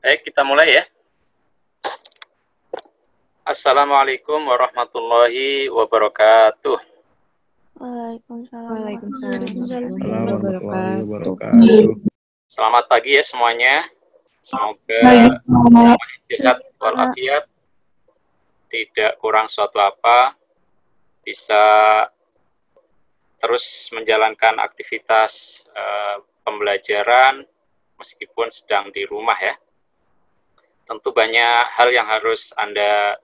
Baik, kita mulai ya. Assalamualaikum warahmatullahi wabarakatuh. Waalaikumsalam warahmatullahi wabarakatuh. Selamat pagi ya semuanya. Semoga semuanya sehat walafiat, tidak kurang suatu apa, bisa terus menjalankan aktivitas pembelajaran meskipun sedang di rumah ya. Tentu banyak hal yang harus Anda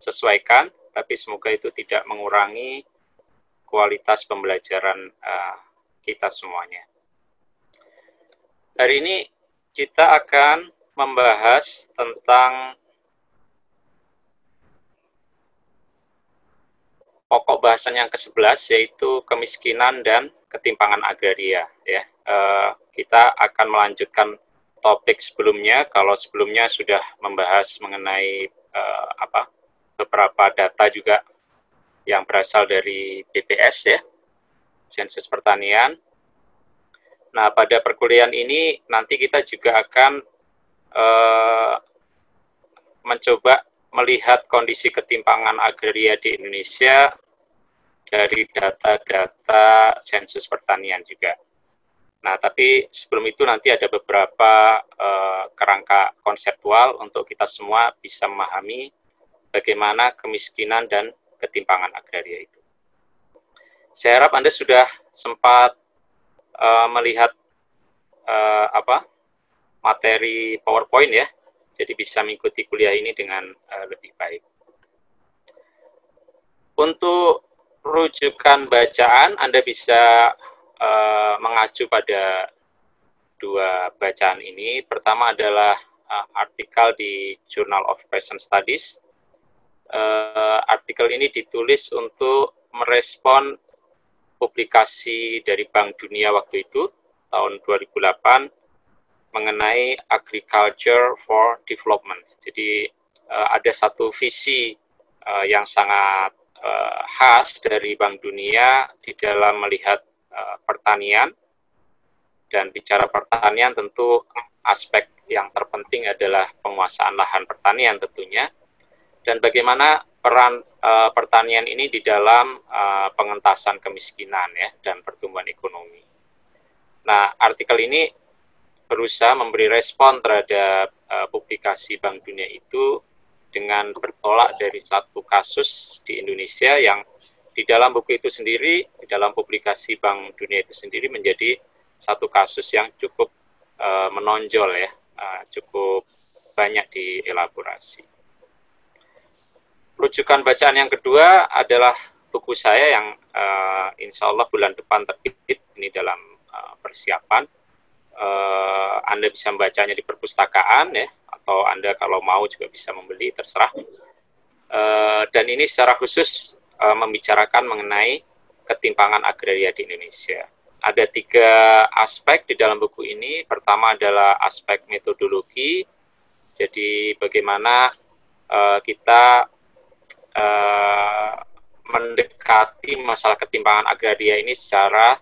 sesuaikan, tapi semoga itu tidak mengurangi kualitas pembelajaran kita semuanya. Hari ini kita akan membahas tentang pokok bahasan yang ke-11, yaitu kemiskinan dan ketimpangan agraria. Ya, kita akan melanjutkan topik sebelumnya. Kalau sebelumnya sudah membahas mengenai beberapa data juga yang berasal dari BPS ya, Sensus Pertanian. Nah, pada perkuliahan ini nanti kita juga akan mencoba melihat kondisi ketimpangan agraria di Indonesia dari data-data Sensus Pertanian juga. Nah, tapi sebelum itu nanti ada beberapa kerangka konseptual untuk kita semua bisa memahami bagaimana kemiskinan dan ketimpangan agraria itu. Saya harap Anda sudah sempat melihat materi PowerPoint ya, jadi bisa mengikuti kuliah ini dengan lebih baik. Untuk rujukan bacaan, Anda bisa mengacu pada dua bacaan ini. Pertama adalah artikel di Journal of Present Studies. Artikel ini ditulis untuk merespon publikasi dari Bank Dunia waktu itu, tahun 2008, mengenai Agriculture for Development. Jadi ada satu visi yang sangat khas dari Bank Dunia di dalam melihat pertanian, dan bicara pertanian tentu aspek yang terpenting adalah penguasaan lahan pertanian tentunya, dan bagaimana peran pertanian ini di dalam pengentasan kemiskinan ya dan pertumbuhan ekonomi. Nah, artikel ini berusaha memberi respon terhadap publikasi Bank Dunia itu dengan bertolak dari satu kasus di Indonesia yang di dalam buku itu sendiri, di dalam publikasi Bank Dunia itu sendiri menjadi satu kasus yang cukup menonjol ya, cukup banyak dielaborasi. Rujukan bacaan yang kedua adalah buku saya yang insya Allah bulan depan terbit, ini dalam persiapan. Anda bisa membacanya di perpustakaan ya, atau Anda kalau mau juga bisa membeli, terserah. Dan ini secara khusus membicarakan mengenai ketimpangan agraria di Indonesia. Ada 3 aspek di dalam buku ini. Pertama adalah aspek metodologi, jadi bagaimana kita mendekati masalah ketimpangan agraria ini secara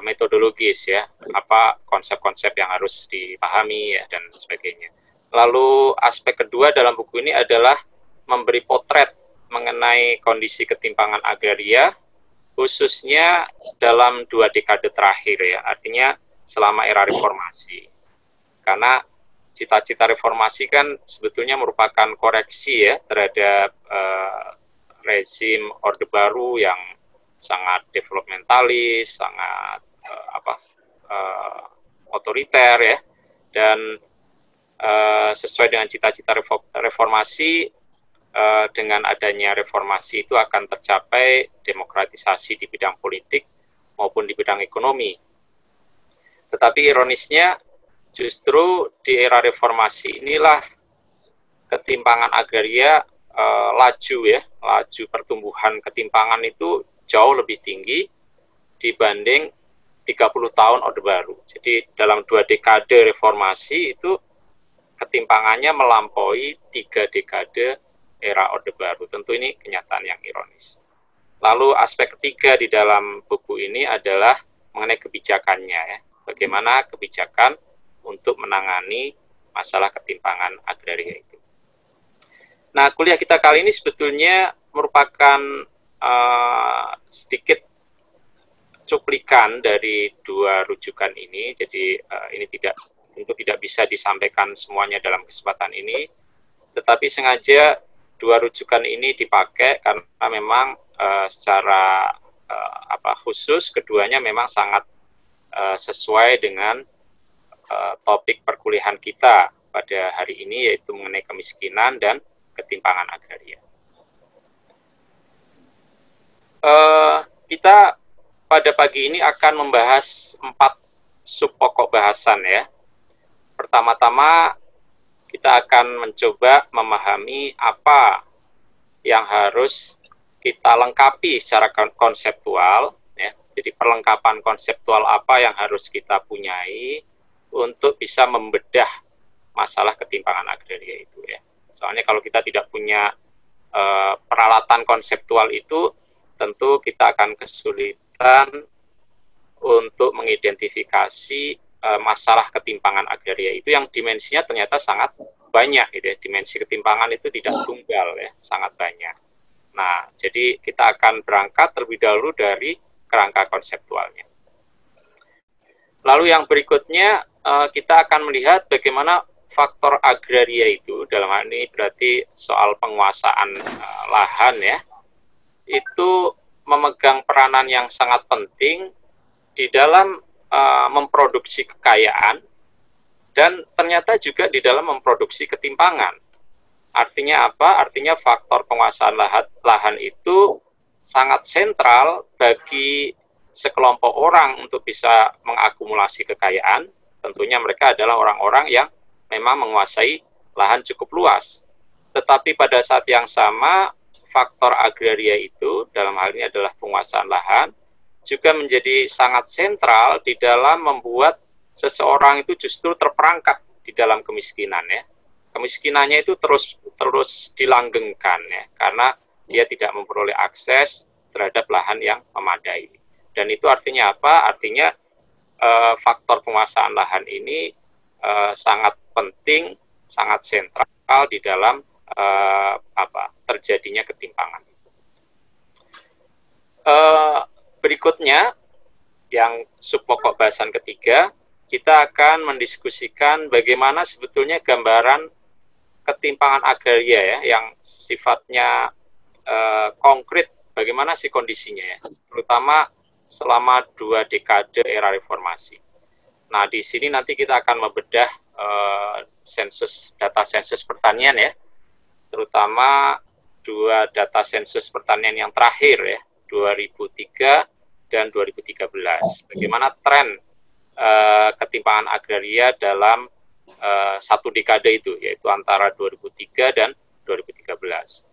metodologis ya, apa konsep-konsep yang harus dipahami ya, dan sebagainya. Lalu aspek kedua dalam buku ini adalah memberi potret mengenai kondisi ketimpangan agraria, khususnya dalam 2 dekade terakhir ya, artinya selama era reformasi. Karena cita-cita reformasi kan sebetulnya merupakan koreksi ya terhadap rezim Orde Baru yang sangat developmentalis, sangat otoriter ya, dan sesuai dengan cita-cita reformasi, dengan adanya reformasi itu akan tercapai demokratisasi di bidang politik maupun di bidang ekonomi. Tetapi ironisnya justru di era reformasi inilah ketimpangan agraria laju pertumbuhan ketimpangan itu jauh lebih tinggi dibanding 30 tahun Orde Baru. Jadi dalam 2 dekade reformasi itu ketimpangannya melampaui 3 dekade era Orde Baru. Tentu ini kenyataan yang ironis. Lalu aspek ketiga di dalam buku ini adalah mengenai kebijakannya ya. Bagaimana kebijakan untuk menangani masalah ketimpangan agraria itu. Nah, kuliah kita kali ini sebetulnya merupakan sedikit cuplikan dari dua rujukan ini, jadi ini tentu tidak bisa disampaikan semuanya dalam kesempatan ini, tetapi sengaja dua rujukan ini dipakai karena memang secara khusus keduanya memang sangat sesuai dengan topik perkuliahan kita pada hari ini, yaitu mengenai kemiskinan dan ketimpangan agraria. Kita pada pagi ini akan membahas 4 sub pokok bahasan ya. Pertama-tama kita akan mencoba memahami apa yang harus kita lengkapi secara konseptual ya. Jadi perlengkapan konseptual apa yang harus kita punyai untuk bisa membedah masalah ketimpangan agraria itu ya. Soalnya kalau kita tidak punya peralatan konseptual itu, tentu kita akan kesulitan untuk mengidentifikasi masalah ketimpangan agraria itu yang dimensinya ternyata sangat banyak gitu ya. Dimensi ketimpangan itu tidak tunggal ya, sangat banyak. Nah, jadi kita akan berangkat terlebih dahulu dari kerangka konseptualnya. Lalu yang berikutnya kita akan melihat bagaimana faktor agraria itu, dalam hal ini berarti soal penguasaan lahan ya, itu memegang peranan yang sangat penting di dalam memproduksi kekayaan dan ternyata juga di dalam memproduksi ketimpangan. Artinya apa? Artinya faktor penguasaan lahan itu sangat sentral bagi sekelompok orang untuk bisa mengakumulasi kekayaan. Tentunya mereka adalah orang-orang yang memang menguasai lahan cukup luas. Tetapi pada saat yang sama, faktor agraria itu, dalam hal ini adalah penguasaan lahan, juga menjadi sangat sentral di dalam membuat seseorang itu justru terperangkap di dalam kemiskinan ya. Kemiskinannya itu terus dilanggengkan ya, karena dia tidak memperoleh akses terhadap lahan yang memadai. Dan itu artinya apa? Artinya faktor penguasaan lahan ini sangat penting, sangat sentral di dalam terjadinya ketimpangan. Berikutnya, yang sub pokok bahasan ketiga, kita akan mendiskusikan bagaimana sebetulnya gambaran ketimpangan agraria ya, yang sifatnya konkret, bagaimana sih kondisinya ya, terutama selama 2 dekade era reformasi. Nah, di sini nanti kita akan membedah data sensus pertanian ya, terutama 2 data sensus pertanian yang terakhir ya, 2003 dan 2013. Bagaimana tren ketimpangan agraria dalam 1 dekade itu, yaitu antara 2003 dan 2013.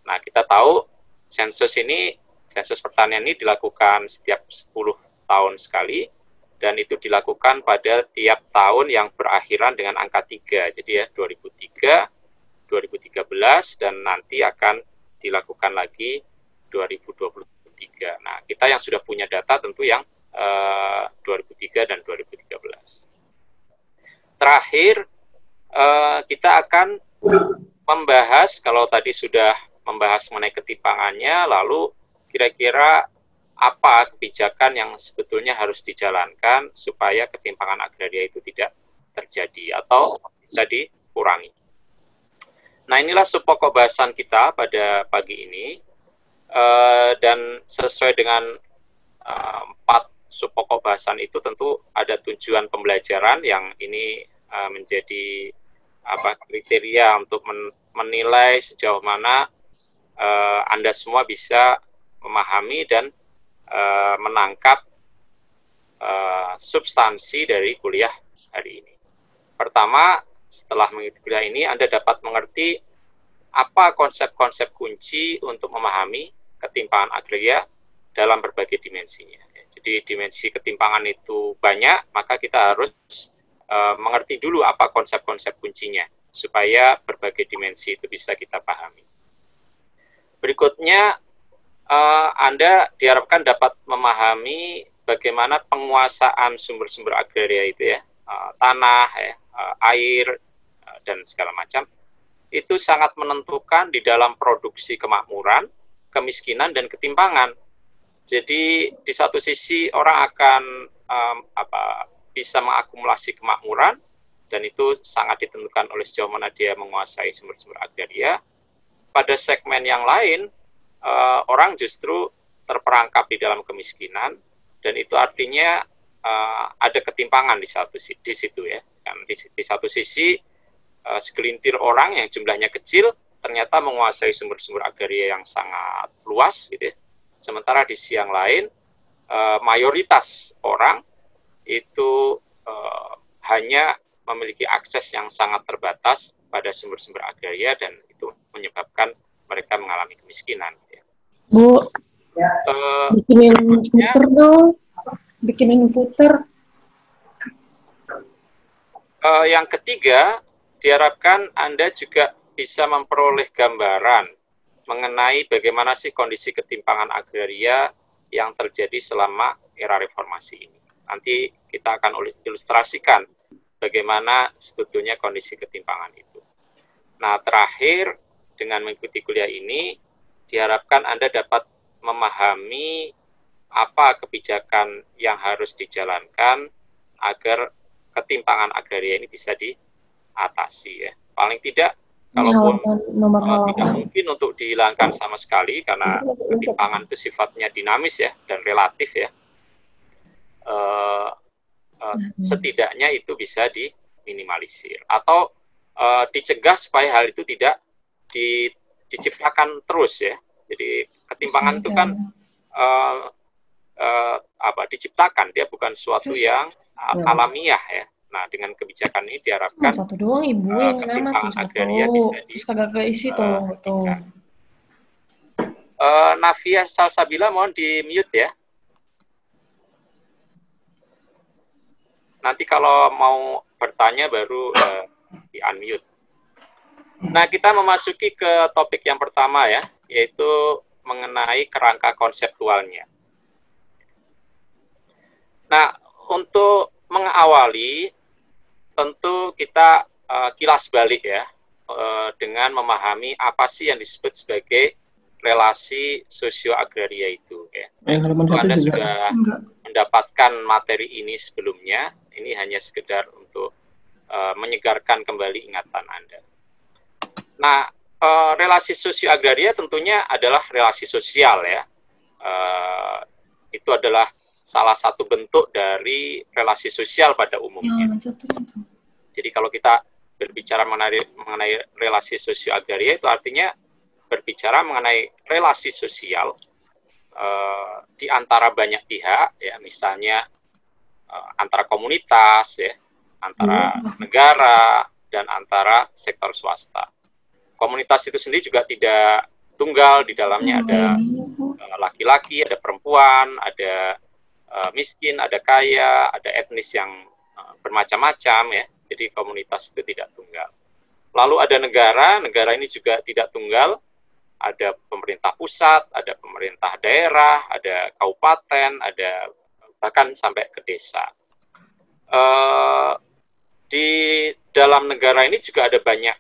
Nah, kita tahu sensus pertanian ini dilakukan setiap 10 tahun sekali, dan itu dilakukan pada tiap tahun yang berakhiran dengan angka 3. Jadi ya, 2003, 2013, dan nanti akan dilakukan lagi 2023. Nah, kita yang sudah punya data tentu yang 2003 dan 2013. Terakhir, kita akan membahas, kalau tadi sudah membahas mengenai ketimpangannya, lalu kira-kira apa kebijakan yang sebetulnya harus dijalankan supaya ketimpangan agraria itu tidak terjadi atau bisa dikurangi. Nah, inilah sub pokok bahasan kita pada pagi ini. Dan sesuai dengan 4 sub pokok bahasan itu tentu ada tujuan pembelajaran yang ini menjadi kriteria untuk menilai sejauh mana Anda semua bisa memahami dan menangkap substansi dari kuliah hari ini. Pertama, setelah mengikuti kuliah ini, Anda dapat mengerti apa konsep-konsep kunci untuk memahami ketimpangan agraria dalam berbagai dimensinya. Jadi dimensi ketimpangan itu banyak, maka kita harus mengerti dulu apa konsep-konsep kuncinya, supaya berbagai dimensi itu bisa kita pahami. Berikutnya, Anda diharapkan dapat memahami bagaimana penguasaan sumber-sumber agraria itu ya, tanah, ya, air, dan segala macam, itu sangat menentukan di dalam produksi kemakmuran, kemiskinan, dan ketimpangan. Jadi di satu sisi orang akan bisa mengakumulasi kemakmuran, dan itu sangat ditentukan oleh sejauh mana dia menguasai sumber-sumber agraria. Pada segmen yang lain, orang justru terperangkap di dalam kemiskinan, dan itu artinya ada ketimpangan di situ ya. Kan di satu sisi segelintir orang yang jumlahnya kecil ternyata menguasai sumber-sumber agraria yang sangat luas gitu ya. Sementara di sisi yang lain mayoritas orang itu hanya memiliki akses yang sangat terbatas pada sumber-sumber agraria, dan itu menyebabkan mereka mengalami kemiskinan. Ya. Bu, bikinin footer dong, bikinin footer. Yang ketiga, diharapkan Anda juga bisa memperoleh gambaran mengenai bagaimana sih kondisi ketimpangan agraria yang terjadi selama era reformasi ini. Nanti kita akan ilustrasikan bagaimana sebetulnya kondisi ketimpangan itu. Nah, terakhir, dengan mengikuti kuliah ini, diharapkan Anda dapat memahami apa kebijakan yang harus dijalankan agar ketimpangan agraria ini bisa diatasi ya. Paling tidak, kalaupun tidak mungkin untuk dihilangkan sama sekali karena ketimpangan itu sifatnya dinamis ya dan relatif ya. Setidaknya itu bisa diminimalisir atau dicegah supaya hal itu tidak diciptakan terus ya. Jadi ketimpangan itu kan diciptakan, dia bukan suatu yang alamiah ya. Nah, dengan kebijakan ini diharapkan satu doang ibu yang ketimpangan agraria bisa terus kagak keisi tuh. Navia Salsabila mohon di mute ya. Nanti kalau mau bertanya baru di unmute. Nah, kita memasuki ke topik yang pertama ya, yaitu mengenai kerangka konseptualnya. Nah, untuk mengawali, tentu kita kilas balik ya, dengan memahami apa sih yang disebut sebagai relasi sosio-agraria itu. Ya. Anda sudah mendapatkan materi ini sebelumnya, ini hanya sekedar untuk menyegarkan kembali ingatan Anda. Nah, relasi sosio-agraria tentunya adalah relasi sosial ya. Itu adalah salah satu bentuk dari relasi sosial pada umumnya. Jadi kalau kita berbicara mengenai relasi sosio-agraria itu artinya berbicara mengenai relasi sosial di antara banyak pihak ya, misalnya antara komunitas ya, antara negara dan antara sektor swasta. Komunitas itu sendiri juga tidak tunggal, di dalamnya ada laki-laki, ada perempuan, ada miskin, ada kaya, ada etnis yang bermacam-macam ya. Jadi komunitas itu tidak tunggal. Lalu ada negara, negara ini juga tidak tunggal. Ada pemerintah pusat, ada pemerintah daerah, ada kabupaten, ada bahkan sampai ke desa. Di dalam negara ini juga ada banyak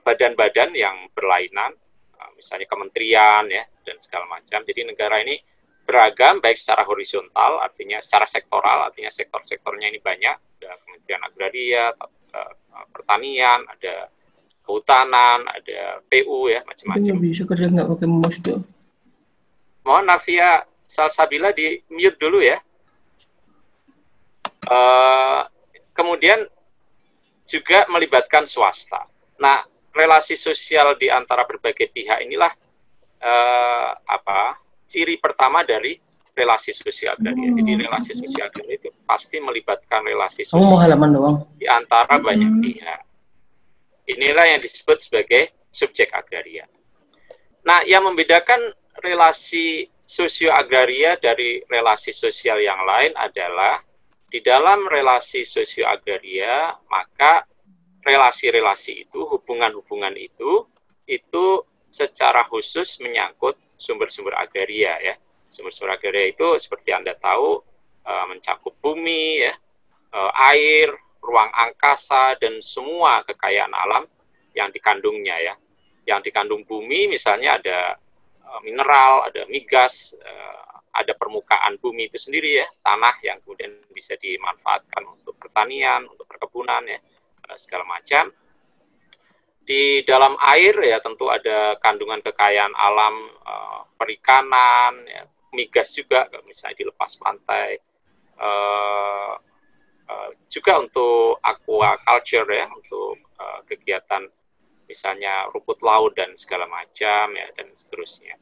badan-badan yang berlainan, misalnya kementerian ya dan segala macam. Jadi negara ini beragam, baik secara horizontal, artinya secara sektoral, artinya sektor-sektornya ini banyak. Ada Kementerian Agraria, pertanian, ada kehutanan, ada PU ya, macam-macam. Bisa kerja nggak pakai mouse tuh. Mohon Navia Salsabila di mute dulu ya. Kemudian juga melibatkan swasta. Nah, relasi sosial di antara berbagai pihak inilah ciri pertama dari relasi sosial agraria. Jadi relasi sosial agraria itu pasti melibatkan relasi sosial di antara banyak pihak. Inilah yang disebut sebagai subjek agraria. Nah, yang membedakan relasi sosio-agraria dari relasi sosial yang lain adalah di dalam relasi sosio-agraria, maka relasi-relasi itu, hubungan-hubungan itu secara khusus menyangkut sumber-sumber agraria ya. Sumber-sumber agraria itu seperti Anda tahu mencakup bumi ya, air, ruang angkasa, dan semua kekayaan alam yang dikandungnya ya. Yang dikandung bumi misalnya ada mineral, ada migas, ada permukaan bumi itu sendiri ya, tanah yang kemudian bisa dimanfaatkan untuk pertanian, untuk perkebunan ya, segala macam. Di dalam air ya tentu ada kandungan kekayaan alam, perikanan, ya, migas juga misalnya di lepas pantai, juga untuk aquaculture ya, untuk kegiatan misalnya rumput laut dan segala macam ya, dan seterusnya.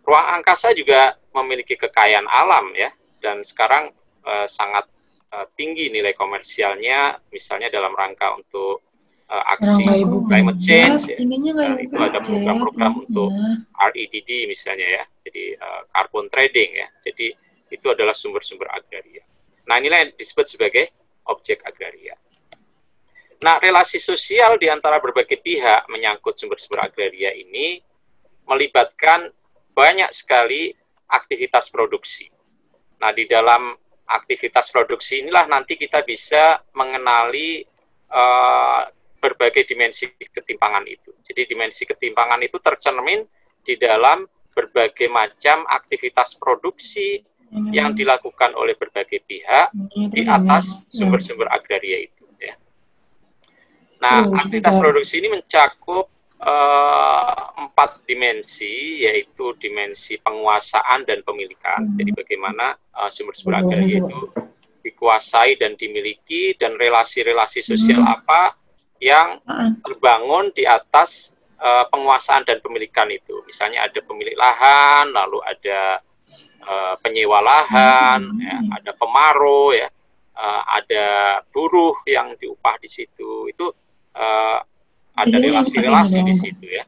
Ruang angkasa juga memiliki kekayaan alam ya, dan sekarang sangat tinggi nilai komersialnya, misalnya dalam rangka untuk aksi climate change ya. Itu ada program-program untuk REDD misalnya ya, jadi carbon trading ya, jadi itu adalah sumber-sumber agraria. Nah inilah yang disebut sebagai objek agraria. Nah relasi sosial di antara berbagai pihak menyangkut sumber-sumber agraria ini melibatkan banyak sekali aktivitas produksi. Nah di dalam aktivitas produksi inilah nanti kita bisa mengenali berbagai dimensi ketimpangan itu. Jadi dimensi ketimpangan itu tercermin di dalam berbagai macam aktivitas produksi yang dilakukan oleh berbagai pihak di atas sumber-sumber agraria itu. Ya. Nah, aktivitas produksi ini mencakup 4 dimensi, yaitu dimensi penguasaan dan pemilikan. Jadi bagaimana sumber-sumber agraria itu dikuasai dan dimiliki, dan relasi-relasi sosial apa yang terbangun di atas penguasaan dan pemilikan itu. Misalnya ada pemilik lahan, lalu ada penyewa lahan, ya, ada pemaro, ya, ada buruh yang diupah di situ. Itu ada relasi-relasi di situ ya.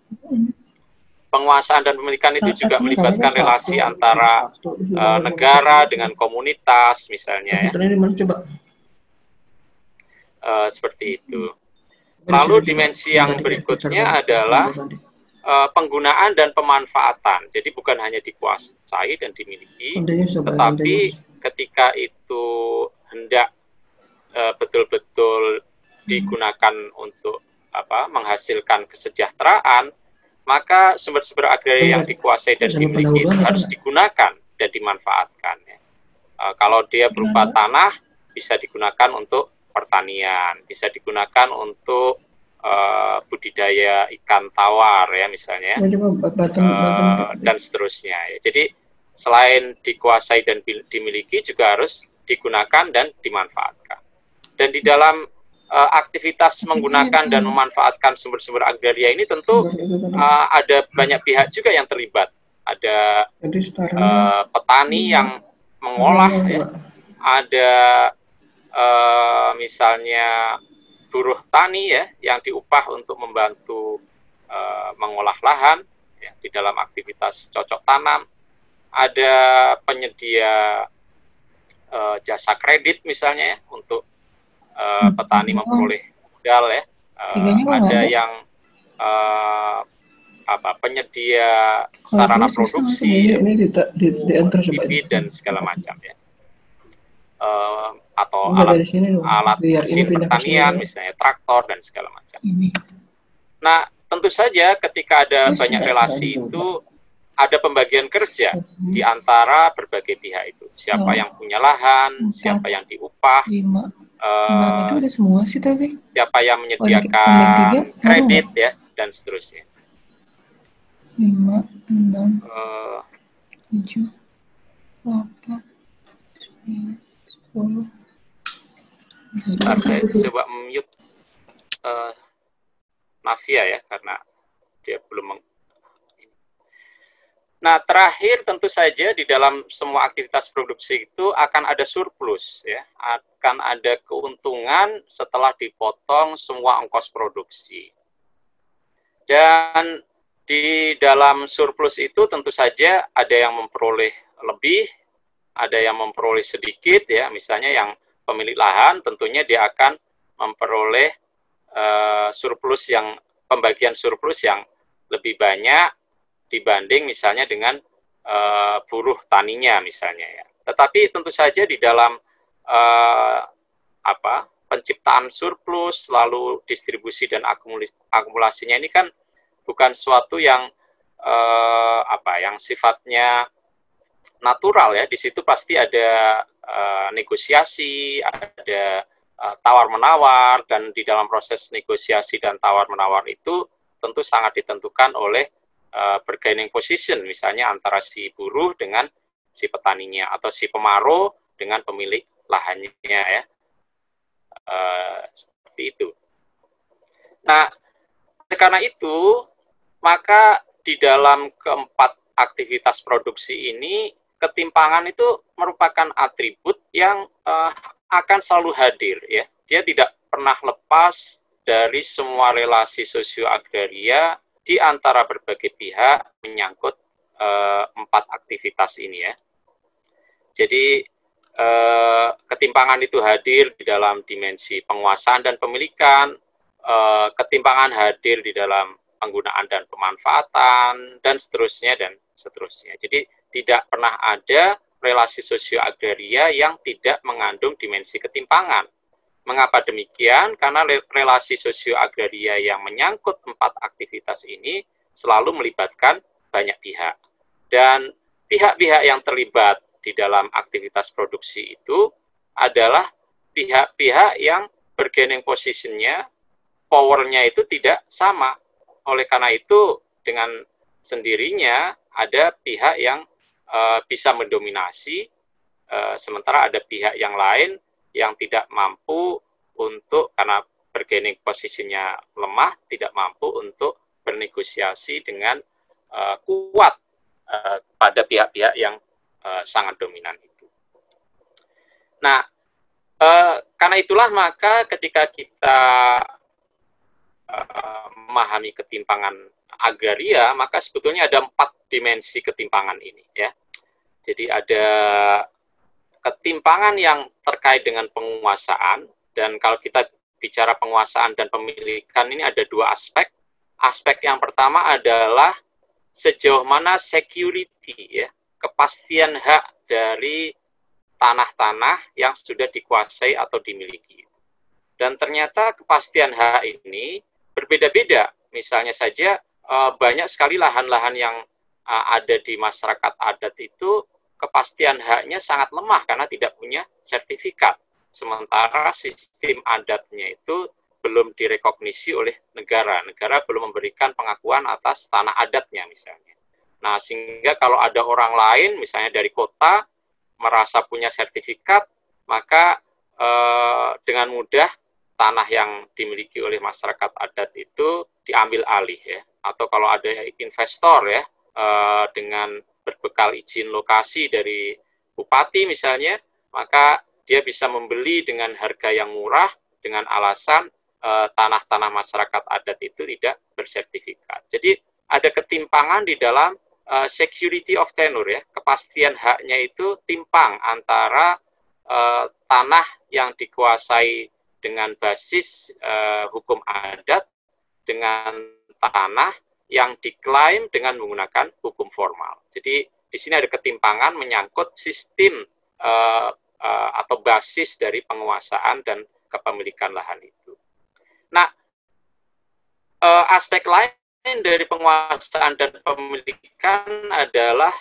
Penguasaan dan pemilikan itu juga melibatkan relasi antara negara dengan komunitas, misalnya ya. Seperti itu. Lalu dimensi yang berikutnya adalah penggunaan dan pemanfaatan. Jadi bukan hanya dikuasai dan dimiliki, tetapi ketika itu hendak betul-betul digunakan untuk menghasilkan kesejahteraan, maka sumber-sumber agraria yang dikuasai dan dimiliki itu harus digunakan dan dimanfaatkan. Ya. Kalau dia berupa tanah, bisa digunakan untuk pertanian, bisa digunakan untuk budidaya ikan tawar ya misalnya, dan seterusnya. Ya. Jadi selain dikuasai dan dimiliki juga harus digunakan dan dimanfaatkan. Dan di dalam aktivitas menggunakan dan memanfaatkan sumber-sumber agraria ini tentu ada banyak pihak juga yang terlibat. Ada petani yang mengolah, ya. Ada misalnya buruh tani ya yang diupah untuk membantu mengolah lahan ya, di dalam aktivitas cocok tanam. Ada penyedia jasa kredit misalnya ya, untuk petani memperoleh modal ya. Ada yang penyedia sarana produksi, bibit dan segala macam ya. Atau alat mesin pertanian, misalnya traktor dan segala macam. Nah, tentu saja ketika ada banyak relasi itu ada pembagian kerja di antara berbagai pihak itu. Siapa yang punya lahan, siapa yang diupah, itu ada semua sih tapi. Siapa yang menyediakan kredit ya, dan seterusnya. 5, 6, 7, 8, 9, 10. Bentar, saya coba mute Navia ya, karena dia belum Nah, terakhir tentu saja di dalam semua aktivitas produksi itu akan ada surplus ya, akan ada keuntungan setelah dipotong semua ongkos produksi. Dan di dalam surplus itu tentu saja ada yang memperoleh lebih, ada yang memperoleh sedikit ya, misalnya yang pemilik lahan tentunya dia akan memperoleh surplus yang pembagian surplus yang lebih banyak dibanding misalnya dengan buruh taninya misalnya ya. Tetapi tentu saja di dalam penciptaan surplus, lalu distribusi dan akumulasinya ini kan bukan suatu yang yang sifatnya natural ya. Di situ pasti ada negosiasi, ada tawar-menawar, dan di dalam proses negosiasi dan tawar-menawar itu tentu sangat ditentukan oleh bargaining position, misalnya antara si buruh dengan si petaninya, atau si pemaruh dengan pemilik lahannya ya. Seperti itu. Nah, karena itu, maka di dalam keempat aktivitas produksi ini, ketimpangan itu merupakan atribut yang akan selalu hadir ya. Dia tidak pernah lepas dari semua relasi sosio-agraria di antara berbagai pihak menyangkut empat aktivitas ini ya. Jadi ketimpangan itu hadir di dalam dimensi penguasaan dan pemilikan, ketimpangan hadir di dalam penggunaan dan pemanfaatan, dan seterusnya dan seterusnya. Jadi tidak pernah ada relasi sosio-agraria yang tidak mengandung dimensi ketimpangan. Mengapa demikian? Karena relasi sosio-agraria yang menyangkut empat aktivitas ini selalu melibatkan banyak pihak. Dan pihak-pihak yang terlibat di dalam aktivitas produksi itu adalah pihak-pihak yang bargaining position-nya, power-nya itu tidak sama. Oleh karena itu, dengan sendirinya ada pihak yang bisa mendominasi, sementara ada pihak yang lain yang tidak mampu untuk, karena bargaining position-nya lemah, tidak mampu untuk bernegosiasi dengan kuat pada pihak-pihak yang sangat dominan itu. Nah, karena itulah maka ketika kita memahami ketimpangan agraria, maka sebetulnya ada 4 dimensi ketimpangan ini ya. Jadi ada ketimpangan yang terkait dengan penguasaan, dan kalau kita bicara penguasaan dan pemilikan ini ada 2 aspek. Aspek yang pertama adalah sejauh mana security ya, kepastian hak dari tanah-tanah yang sudah dikuasai atau dimiliki. Dan ternyata kepastian hak ini berbeda-beda. Misalnya saja banyak sekali lahan-lahan yang ada di masyarakat adat itu kepastian haknya sangat lemah karena tidak punya sertifikat. Sementara sistem adatnya itu belum direkognisi oleh negara. Negara belum memberikan pengakuan atas tanah adatnya misalnya. Nah, sehingga kalau ada orang lain, misalnya dari kota, merasa punya sertifikat, maka dengan mudah tanah yang dimiliki oleh masyarakat adat itu diambil alih ya. Atau kalau ada investor ya, dengan berbekal izin lokasi dari bupati misalnya, maka dia bisa membeli dengan harga yang murah dengan alasan tanah-tanah masyarakat adat itu tidak bersertifikat. Jadi ada ketimpangan di dalam security of tenure ya, kepastian haknya itu timpang antara tanah yang dikuasai dengan basis hukum adat dengan tanah yang diklaim dengan menggunakan hukum formal. Jadi di sini ada ketimpangan menyangkut sistem atau basis dari penguasaan dan kepemilikan lahan itu. Nah, aspek lain dari penguasaan dan pemilikan adalah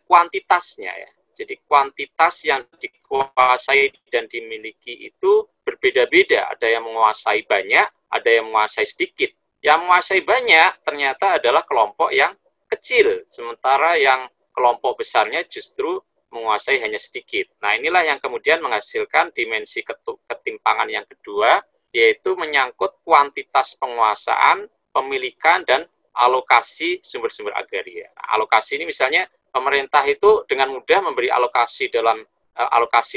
kuantitasnya ya. Jadi kuantitas yang dikuasai dan dimiliki itu berbeda-beda. Ada yang menguasai banyak, ada yang menguasai sedikit. Yang menguasai banyak ternyata adalah kelompok yang kecil, sementara yang kelompok besarnya justru menguasai hanya sedikit. Nah, inilah yang kemudian menghasilkan dimensi ketimpangan yang kedua, yaitu menyangkut kuantitas penguasaan, pemilikan, dan alokasi sumber-sumber agraria. Nah, alokasi ini misalnya pemerintah itu dengan mudah memberi alokasi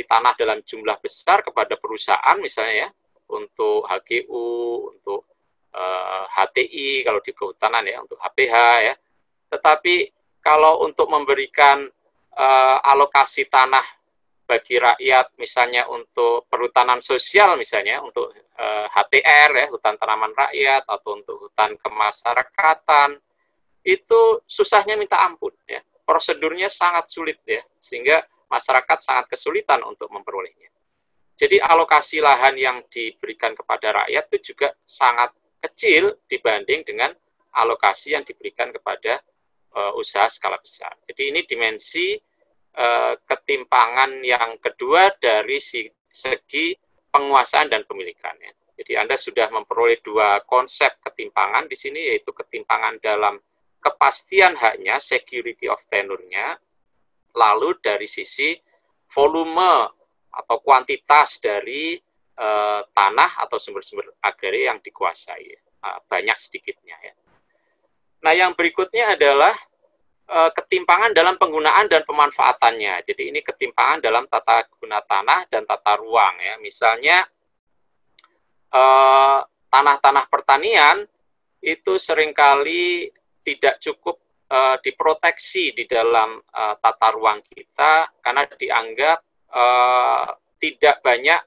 tanah dalam jumlah besar kepada perusahaan misalnya ya, untuk HGU, untuk HTI kalau di kehutanan ya, untuk HPH ya. Tetapi kalau untuk memberikan alokasi tanah bagi rakyat misalnya untuk perhutanan sosial misalnya, untuk HTR ya, hutan tanaman rakyat, atau untuk hutan kemasyarakatan, itu susahnya minta ampun ya. Prosedurnya sangat sulit ya, sehingga masyarakat sangat kesulitan untuk memperolehnya. Jadi alokasi lahan yang diberikan kepada rakyat itu juga sangat kecil dibanding dengan alokasi yang diberikan kepada usaha skala besar. Jadi ini dimensi ketimpangan yang kedua dari segi penguasaan dan pemilikannya. Jadi Anda sudah memperoleh dua konsep ketimpangan di sini, yaitu ketimpangan dalam kepastian haknya, security of tenure-nya, lalu dari sisi volume atau kuantitas dari tanah atau sumber-sumber agraria yang dikuasai, banyak sedikitnya ya. Nah, yang berikutnya adalah ketimpangan dalam penggunaan dan pemanfaatannya. Jadi ini ketimpangan dalam tata guna tanah dan tata ruang ya. Misalnya tanah-tanah pertanian itu seringkali tidak cukup diproteksi di dalam tata ruang kita karena dianggap tidak banyak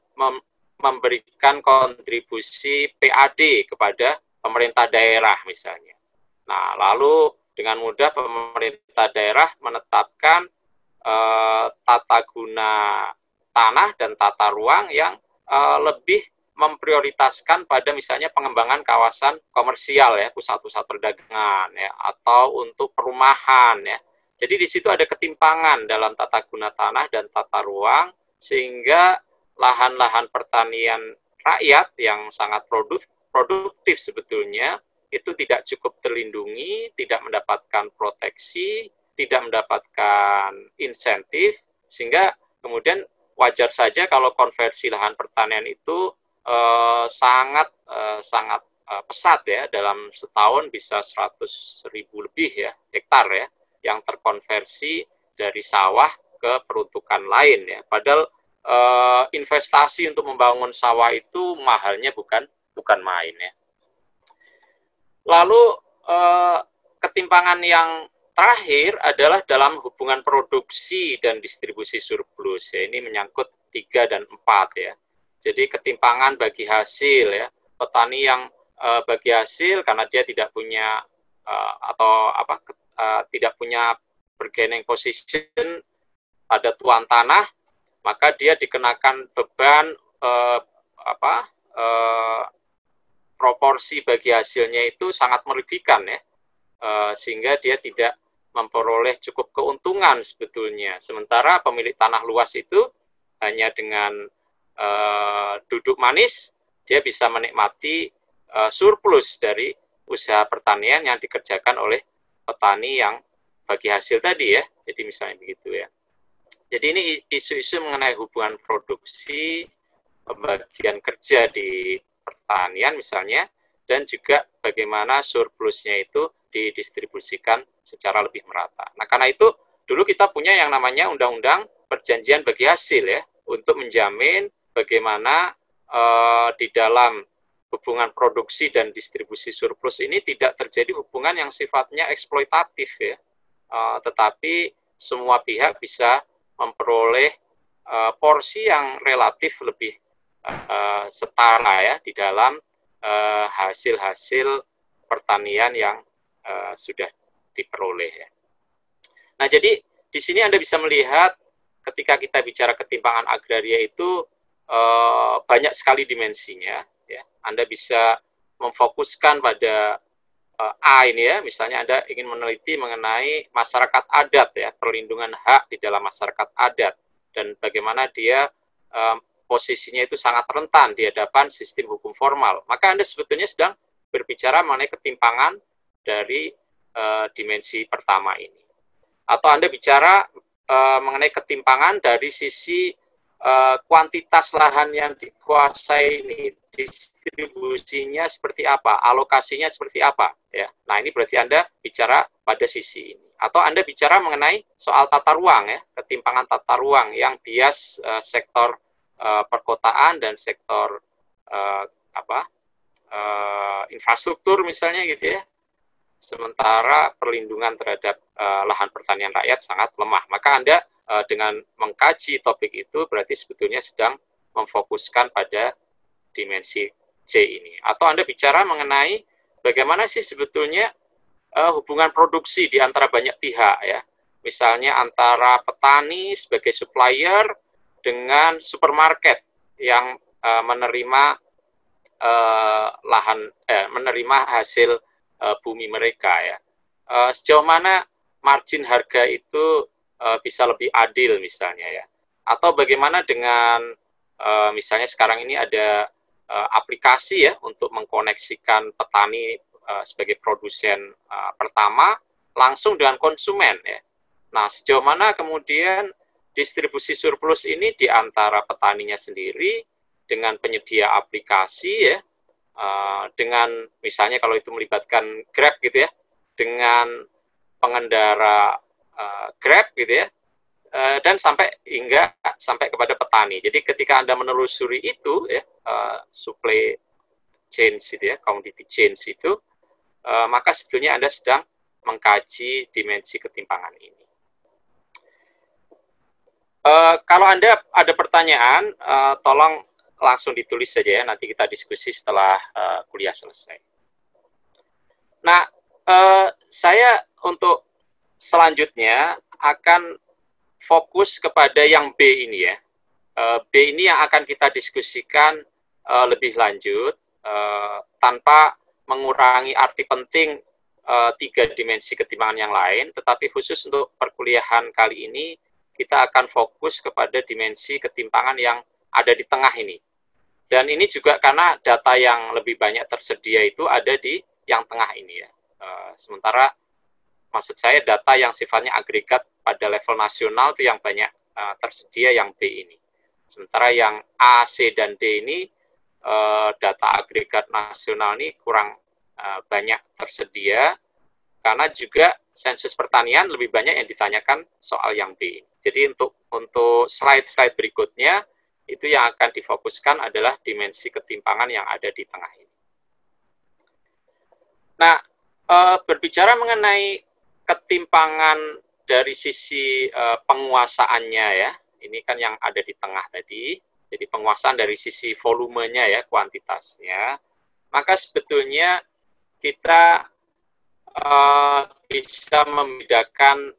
memberikan kontribusi PAD kepada pemerintah daerah misalnya. Nah, lalu dengan mudah pemerintah daerah menetapkan tata guna tanah dan tata ruang yang lebih memprioritaskan pada misalnya pengembangan kawasan komersial ya, pusat-pusat perdagangan ya, atau untuk perumahan ya. Jadi di situ ada ketimpangan dalam tata guna tanah dan tata ruang sehingga lahan-lahan pertanian rakyat yang sangat produktif sebetulnya itu tidak cukup terlindungi, tidak mendapatkan proteksi, tidak mendapatkan insentif, sehingga kemudian wajar saja kalau konversi lahan pertanian itu sangat pesat ya, dalam setahun bisa 100.000 lebih ya hektar ya yang terkonversi dari sawah ke peruntukan lain ya. Padahal investasi untuk membangun sawah itu mahalnya bukan main ya. Lalu ketimpangan yang terakhir adalah dalam hubungan produksi dan distribusi surplus ya. Ini menyangkut 3 dan 4 ya. Jadi ketimpangan bagi hasil ya, petani yang bagi hasil karena dia tidak punya tidak punya bargaining position pada tuan tanah, maka dia dikenakan beban proporsi bagi hasilnya itu sangat merugikan ya, sehingga dia tidak memperoleh cukup keuntungan sebetulnya. Sementara pemilik tanah luas itu hanya dengan duduk manis, dia bisa menikmati surplus dari usaha pertanian yang dikerjakan oleh petani yang bagi hasil tadi ya. Jadi misalnya begitu ya. Jadi ini isu-isu mengenai hubungan produksi, pembagian kerja di pertanian misalnya, dan juga bagaimana surplusnya itu didistribusikan secara lebih merata. Nah, karena itu dulu kita punya yang namanya Undang-Undang Perjanjian Bagi Hasil ya, untuk menjamin bagaimana di dalam hubungan produksi dan distribusi surplus ini tidak terjadi hubungan yang sifatnya eksploitatif ya, tetapi semua pihak bisa memperoleh porsi yang relatif lebih setara ya di dalam hasil-hasil pertanian yang sudah diperoleh ya. Nah, jadi di sini Anda bisa melihat ketika kita bicara ketimpangan agraria itu banyak sekali dimensinya ya. Anda bisa memfokuskan pada A ini ya, misalnya Anda ingin meneliti mengenai masyarakat adat ya, perlindungan hak di dalam masyarakat adat dan bagaimana dia posisinya itu sangat rentan di hadapan sistem hukum formal. Maka Anda sebetulnya sedang berbicara mengenai ketimpangan dari dimensi pertama ini. Atau Anda bicara mengenai ketimpangan dari sisi kuantitas lahan yang dikuasai ini, distribusinya seperti apa, alokasinya seperti apa ya. Nah, ini berarti Anda bicara pada sisi ini. Atau Anda bicara mengenai soal tata ruang ya, ketimpangan tata ruang yang bias sektor perkotaan dan sektor infrastruktur misalnya gitu ya. Sementara perlindungan terhadap lahan pertanian rakyat sangat lemah. Maka Anda dengan mengkaji topik itu berarti sebetulnya sedang memfokuskan pada dimensi C ini. Atau Anda bicara mengenai bagaimana sih sebetulnya hubungan produksi di antara banyak pihak ya. Misalnya antara petani sebagai supplier dengan supermarket yang menerima menerima hasil bumi mereka ya. Sejauh mana margin harga itu bisa lebih adil misalnya ya. Atau bagaimana dengan misalnya sekarang ini ada aplikasi ya untuk mengkoneksikan petani sebagai produsen pertama langsung dengan konsumen ya. Nah, sejauh mana kemudian distribusi surplus ini di antara petaninya sendiri dengan penyedia aplikasi ya, dengan misalnya kalau itu melibatkan Grab gitu ya, dengan pengendara Grab gitu ya, dan sampai kepada petani. Jadi ketika Anda menelusuri itu ya, supply chain itu ya, commodity chain itu, maka sebetulnya Anda sedang mengkaji dimensi ketimpangan ini. Kalau Anda ada pertanyaan, tolong langsung ditulis saja ya, nanti kita diskusi setelah kuliah selesai. Nah, saya untuk selanjutnya akan fokus kepada yang B ini ya. B ini yang akan kita diskusikan lebih lanjut, tanpa mengurangi arti penting 3 dimensi ketimpangan yang lain, tetapi khusus untuk perkuliahan kali ini, kita akan fokus kepada dimensi ketimpangan yang ada di tengah ini. Dan ini juga karena data yang lebih banyak tersedia itu ada di yang tengah ini ya. Sementara maksud saya data yang sifatnya agregat pada level nasional itu yang banyak tersedia yang B ini. Sementara yang A, C, dan D ini data agregat nasional ini kurang banyak tersedia, karena juga sensus pertanian lebih banyak yang ditanyakan soal yang B. Jadi untuk slide-slide berikutnya, itu yang akan difokuskan adalah dimensi ketimpangan yang ada di tengah ini. Nah, berbicara mengenai ketimpangan dari sisi penguasaannya ya, ini kan yang ada di tengah tadi, jadi penguasaan dari sisi volumenya ya, kuantitasnya, maka sebetulnya kita bisa membedakan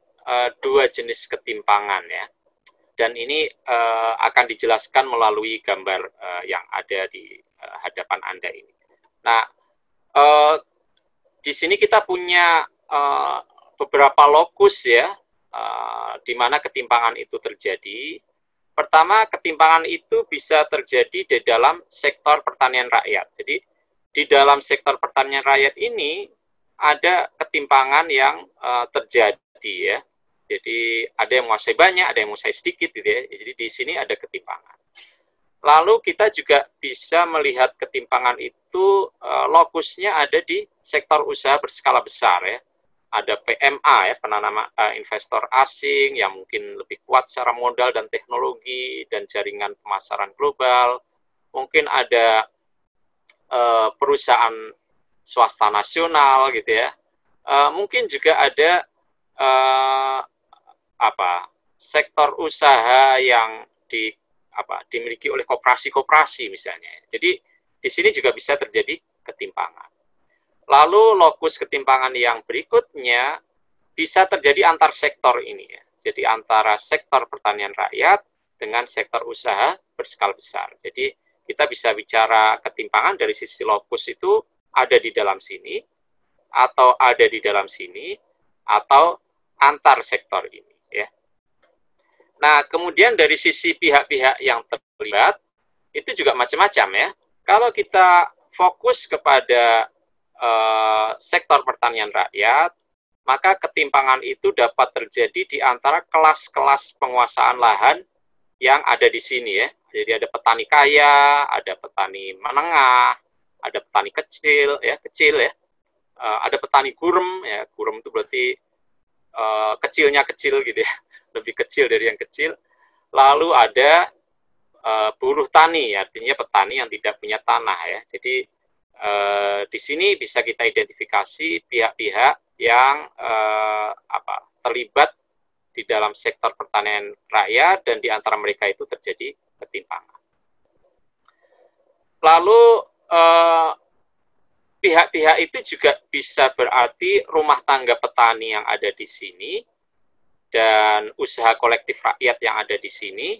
2 jenis ketimpangan ya, dan ini akan dijelaskan melalui gambar yang ada di hadapan Anda ini. Nah, di sini kita punya beberapa lokus ya, di mana ketimpangan itu terjadi. Pertama, ketimpangan itu bisa terjadi di dalam sektor pertanian rakyat. Jadi di dalam sektor pertanian rakyat ini ada ketimpangan yang terjadi ya. Jadi ada yang menguasai banyak, ada yang menguasai sedikit gitu ya. Jadi di sini ada ketimpangan. Lalu kita juga bisa melihat ketimpangan itu lokusnya ada di sektor usaha berskala besar ya. Ada PMA ya, penanam investor asing yang mungkin lebih kuat secara modal dan teknologi dan jaringan pemasaran global. Mungkin ada perusahaan swasta nasional gitu ya. Mungkin juga ada sektor usaha yang dimiliki oleh koperasi-koperasi misalnya. Jadi di sini juga bisa terjadi ketimpangan. Lalu lokus ketimpangan yang berikutnya bisa terjadi antar sektor ini ya. Jadi antara sektor pertanian rakyat dengan sektor usaha berskala besar. Jadi kita bisa bicara ketimpangan dari sisi lokus itu ada di dalam sini, atau ada di dalam sini, atau antar sektor ini ya. Nah, kemudian dari sisi pihak-pihak yang terlibat itu juga macam-macam ya. Kalau kita fokus kepada sektor pertanian rakyat, maka ketimpangan itu dapat terjadi di antara kelas-kelas penguasaan lahan yang ada di sini ya. Jadi ada petani kaya, ada petani menengah, ada petani kecil ya, ada petani gurem ya. Gurem itu berarti kecilnya kecil gitu ya, lebih kecil dari yang kecil. Lalu ada buruh tani, artinya petani yang tidak punya tanah ya. Jadi di sini bisa kita identifikasi pihak-pihak yang terlibat di dalam sektor pertanian rakyat, dan di antara mereka itu terjadi ketimpangan. Lalu pihak-pihak itu juga bisa berarti rumah tangga petani yang ada di sini dan usaha kolektif rakyat yang ada di sini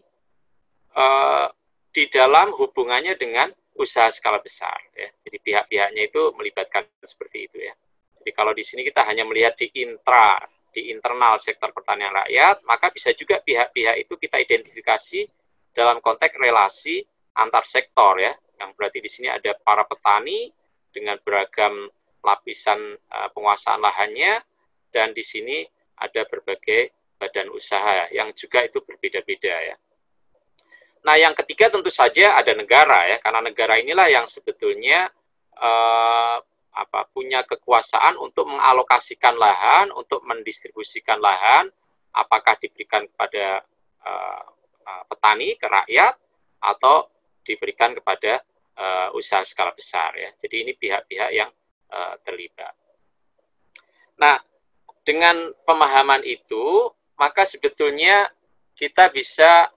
di dalam hubungannya dengan usaha skala besar. Ya. Jadi pihak-pihaknya itu melibatkan seperti itu ya. Jadi kalau di sini kita hanya melihat di internal sektor pertanian rakyat, maka bisa juga pihak-pihak itu kita identifikasi dalam konteks relasi antar sektor ya. Yang berarti di sini ada para petani dengan beragam lapisan penguasaan lahannya, dan di sini ada berbagai badan usaha yang juga itu berbeda-beda ya. Nah, yang ketiga tentu saja ada negara ya, karena negara inilah yang sebetulnya punya kekuasaan untuk mengalokasikan lahan, untuk mendistribusikan lahan, apakah diberikan kepada petani, ke rakyat, atau diberikan kepada usaha skala besar ya. Jadi ini pihak-pihak yang terlibat. Nah, dengan pemahaman itu, maka sebetulnya kita bisa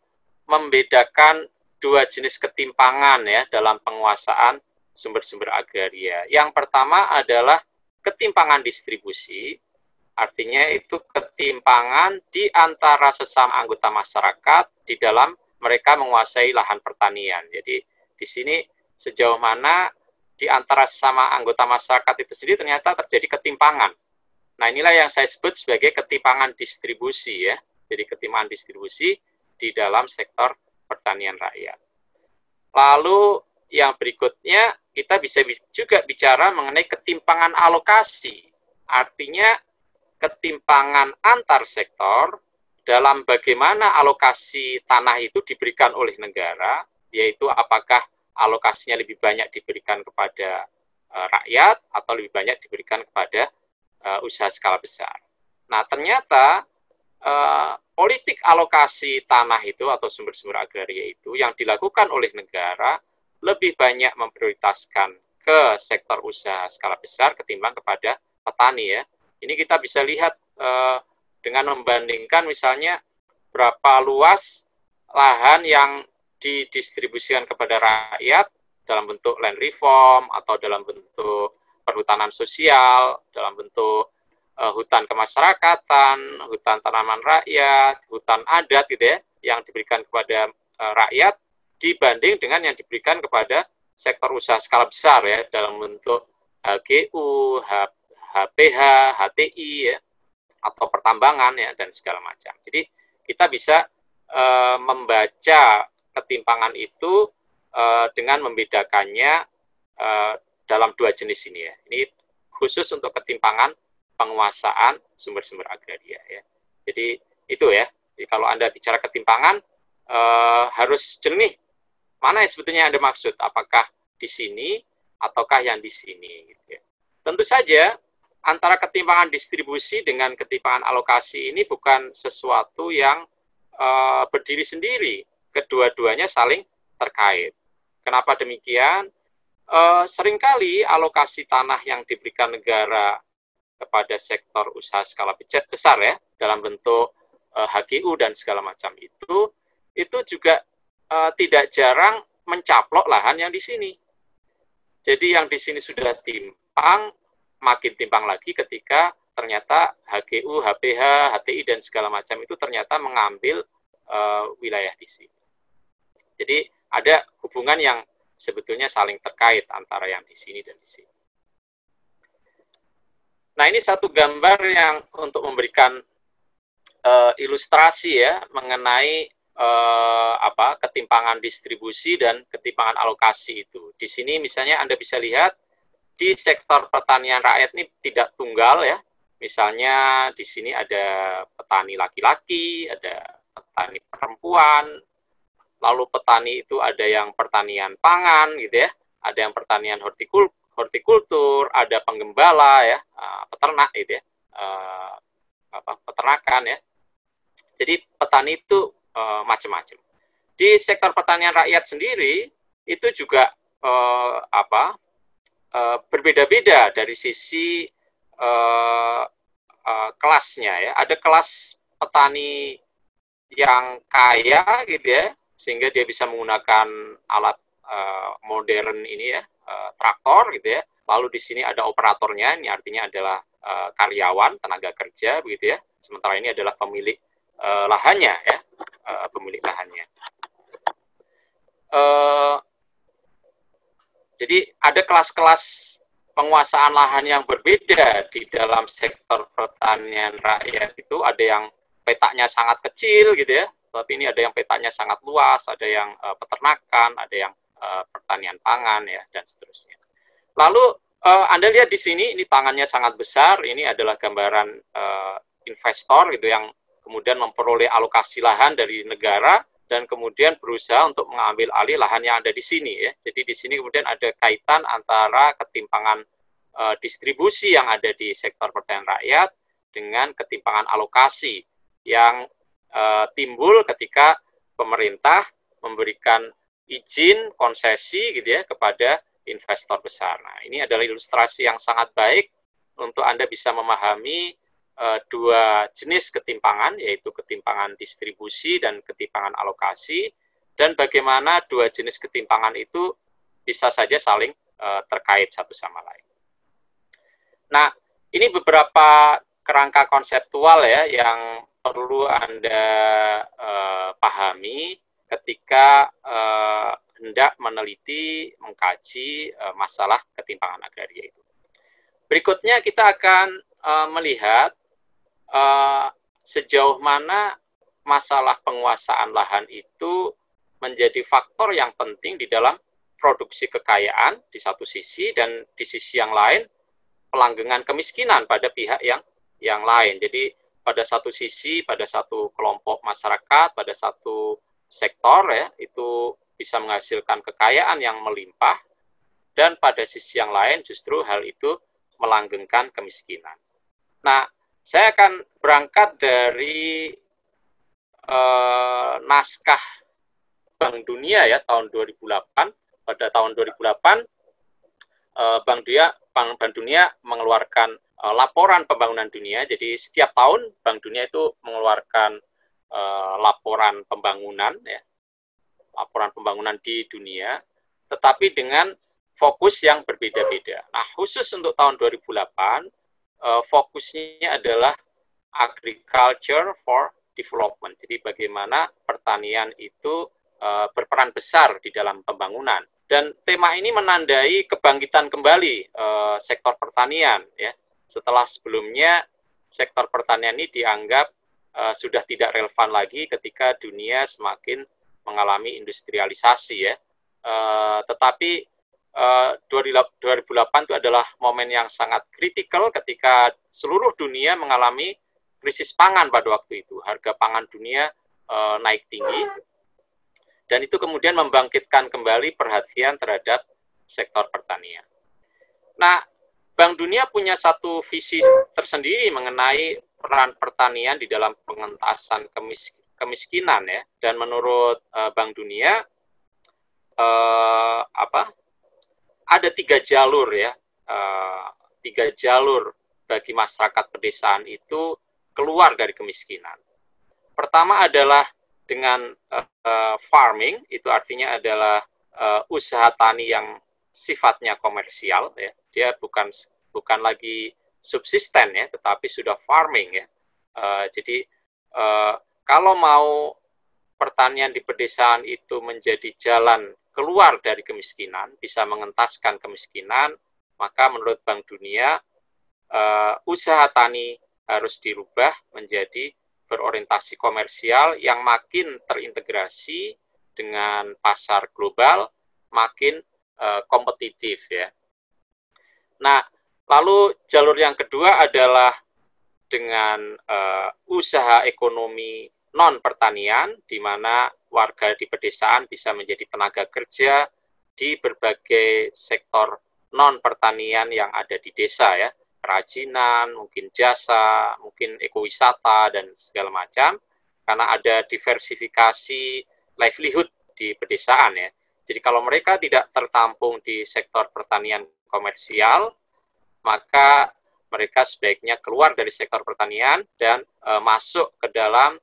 membedakan dua jenis ketimpangan ya dalam penguasaan sumber-sumber agraria. Yang pertama adalah ketimpangan distribusi, artinya itu ketimpangan di antara sesama anggota masyarakat di dalam mereka menguasai lahan pertanian. Jadi di sini sejauh mana di antara sesama anggota masyarakat itu sendiri ternyata terjadi ketimpangan. Nah, inilah yang saya sebut sebagai ketimpangan distribusi ya. Jadi ketimpangan distribusi di dalam sektor pertanian rakyat. Lalu yang berikutnya kita bisa juga bicara mengenai ketimpangan alokasi. Artinya ketimpangan antar sektor dalam bagaimana alokasi tanah itu diberikan oleh negara, yaitu apakah alokasinya lebih banyak diberikan kepada rakyat atau lebih banyak diberikan kepada usaha skala besar. Nah, ternyata politik alokasi tanah itu atau sumber-sumber agraria itu yang dilakukan oleh negara lebih banyak memprioritaskan ke sektor usaha skala besar ketimbang kepada petani ya. Ini kita bisa lihat dengan membandingkan misalnya berapa luas lahan yang didistribusikan kepada rakyat dalam bentuk land reform atau dalam bentuk perhutanan sosial, dalam bentuk hutan kemasyarakatan, hutan tanaman rakyat, hutan adat gitu ya, yang diberikan kepada rakyat dibanding dengan yang diberikan kepada sektor usaha skala besar ya, dalam bentuk HGU, HPH, HTI ya, atau pertambangan ya, dan segala macam. Jadi kita bisa membaca ketimpangan itu dengan membedakannya dalam dua jenis ini ya. Ini khusus untuk ketimpangan penguasaan sumber-sumber agraria ya. Jadi itu ya. Jadi kalau Anda bicara ketimpangan harus jernih. Mana yang sebetulnya Anda maksud? Apakah di sini ataukah yang di sini gitu ya. Tentu saja antara ketimpangan distribusi dengan ketimpangan alokasi ini bukan sesuatu yang berdiri sendiri. Kedua-duanya saling terkait. Kenapa demikian? Seringkali alokasi tanah yang diberikan negara kepada sektor usaha skala besar ya, dalam bentuk HGU dan segala macam itu juga tidak jarang mencaplok lahan yang di sini. Jadi yang di sini sudah timpang, makin timpang lagi ketika ternyata HGU, HPH, HTI dan segala macam itu ternyata mengambil wilayah di sini. Jadi ada hubungan yang sebetulnya saling terkait antara yang di sini dan di sini. Nah, ini satu gambar yang untuk memberikan ilustrasi ya mengenai ketimpangan distribusi dan ketimpangan alokasi itu. Di sini misalnya Anda bisa lihat di sektor pertanian rakyat ini tidak tunggal ya. Misalnya di sini ada petani laki-laki, ada petani perempuan, lalu petani itu ada yang pertanian pangan gitu ya, ada yang pertanian hortikultur, ada penggembala ya, peternak gitu ya, peternakan ya. Jadi petani itu macam-macam. Di sektor pertanian rakyat sendiri itu juga berbeda-beda dari sisi kelasnya ya. Ada kelas petani yang kaya gitu ya, sehingga dia bisa menggunakan alat modern ini ya, traktor gitu ya. Lalu di sini ada operatornya, ini artinya adalah karyawan, tenaga kerja begitu ya. Sementara ini adalah pemilik lahannya ya, pemilik lahannya. jadi ada kelas-kelas penguasaan lahan yang berbeda di dalam sektor pertanian rakyat itu. Ada yang petanya sangat kecil gitu ya, tapi ini ada yang petanya sangat luas, ada yang peternakan, ada yang pertanian pangan ya, dan seterusnya. Lalu Anda lihat di sini, ini tangannya sangat besar. Ini adalah gambaran investor gitu yang kemudian memperoleh alokasi lahan dari negara dan kemudian berusaha untuk mengambil alih lahan yang ada di sini ya. Jadi di sini kemudian ada kaitan antara ketimpangan distribusi yang ada di sektor pertanian rakyat dengan ketimpangan alokasi yang timbul ketika pemerintah memberikan izin konsesi gitu ya kepada investor besar. Nah, ini adalah ilustrasi yang sangat baik untuk Anda bisa memahami dua jenis ketimpangan, yaitu ketimpangan distribusi dan ketimpangan alokasi, dan bagaimana dua jenis ketimpangan itu bisa saja saling terkait satu sama lain. Nah, ini beberapa kerangka konseptual ya yang perlu Anda pahami ketika hendak meneliti, mengkaji masalah ketimpangan agraria itu. Berikutnya kita akan melihat sejauh mana masalah penguasaan lahan itu menjadi faktor yang penting di dalam produksi kekayaan di satu sisi, dan di sisi yang lain pelanggengan kemiskinan pada pihak yang lain. Jadi pada satu sisi, pada satu kelompok masyarakat, pada satu sektor ya, itu bisa menghasilkan kekayaan yang melimpah, dan pada sisi yang lain justru hal itu melanggengkan kemiskinan. Nah, saya akan berangkat dari naskah Bank Dunia ya tahun 2008. Pada tahun 2008 Bank Dunia mengeluarkan laporan pembangunan dunia. Jadi setiap tahun Bank Dunia itu mengeluarkan laporan pembangunan ya, laporan pembangunan di dunia, tetapi dengan fokus yang berbeda-beda. Nah, khusus untuk tahun 2008 fokusnya adalah agriculture for development. Jadi bagaimana pertanian itu berperan besar di dalam pembangunan. Dan tema ini menandai kebangkitan kembali sektor pertanian ya. Setelah sebelumnya sektor pertanian ini dianggap sudah tidak relevan lagi ketika dunia semakin mengalami industrialisasi ya. Tetapi 2008 itu adalah momen yang sangat kritikal ketika seluruh dunia mengalami krisis pangan pada waktu itu. Harga pangan dunia naik tinggi, dan itu kemudian membangkitkan kembali perhatian terhadap sektor pertanian. Nah, Bank Dunia punya satu visi tersendiri mengenai peran pertanian di dalam pengentasan kemiskinan ya. Dan menurut Bank Dunia ada 3 jalur ya, 3 jalur bagi masyarakat pedesaan itu keluar dari kemiskinan. Pertama adalah dengan farming, itu artinya adalah usaha tani yang sifatnya komersial ya. Dia bukan lagi subsisten ya, tetapi sudah farming ya. Jadi kalau mau pertanian di pedesaan itu menjadi jalan keluar dari kemiskinan, bisa mengentaskan kemiskinan, maka menurut Bank Dunia usaha tani harus dirubah menjadi berorientasi komersial yang makin terintegrasi dengan pasar global, makin kompetitif ya. Nah, lalu jalur yang kedua adalah dengan usaha ekonomi non pertanian, di mana warga di pedesaan bisa menjadi tenaga kerja di berbagai sektor non pertanian yang ada di desa ya, kerajinan, mungkin jasa, mungkin ekowisata dan segala macam, karena ada diversifikasi livelihood di pedesaan ya. Jadi kalau mereka tidak tertampung di sektor pertanian komersial, maka mereka sebaiknya keluar dari sektor pertanian dan masuk ke dalam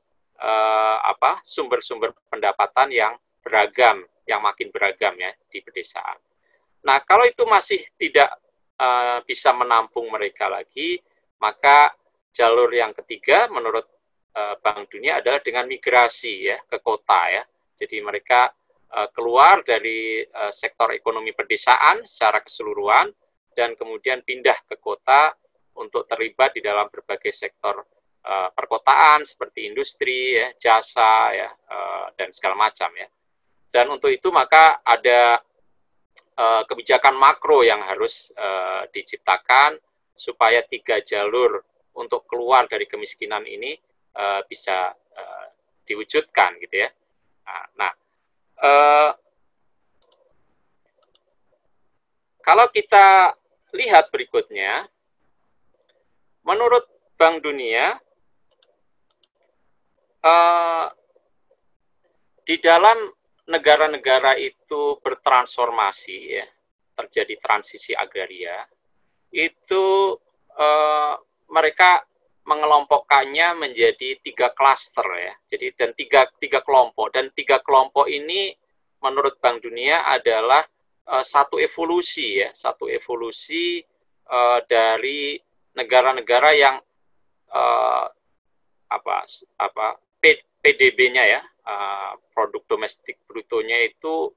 sumber-sumber pendapatan yang beragam, yang makin beragam ya di pedesaan. Nah, kalau itu masih tidak bisa menampung mereka lagi, maka jalur yang ketiga menurut Bank Dunia adalah dengan migrasi ya ke kota ya. Jadi mereka keluar dari sektor ekonomi pedesaan secara keseluruhan dan kemudian pindah ke kota untuk terlibat di dalam berbagai sektor perkotaan seperti industri, ya, jasa, ya, dan segala macam, ya. Dan untuk itu maka ada kebijakan makro yang harus diciptakan supaya 3 jalur untuk keluar dari kemiskinan ini bisa diwujudkan, gitu ya. Nah, kalau kita lihat berikutnya, menurut Bank Dunia, di dalam negara-negara itu bertransformasi, ya, terjadi transisi agraria, itu mereka mengelompokkannya menjadi 3 klaster, ya. Jadi dan tiga kelompok, dan 3 kelompok ini menurut Bank Dunia adalah satu evolusi, ya, satu evolusi dari negara-negara yang PDB-nya, ya, produk domestik brutonya itu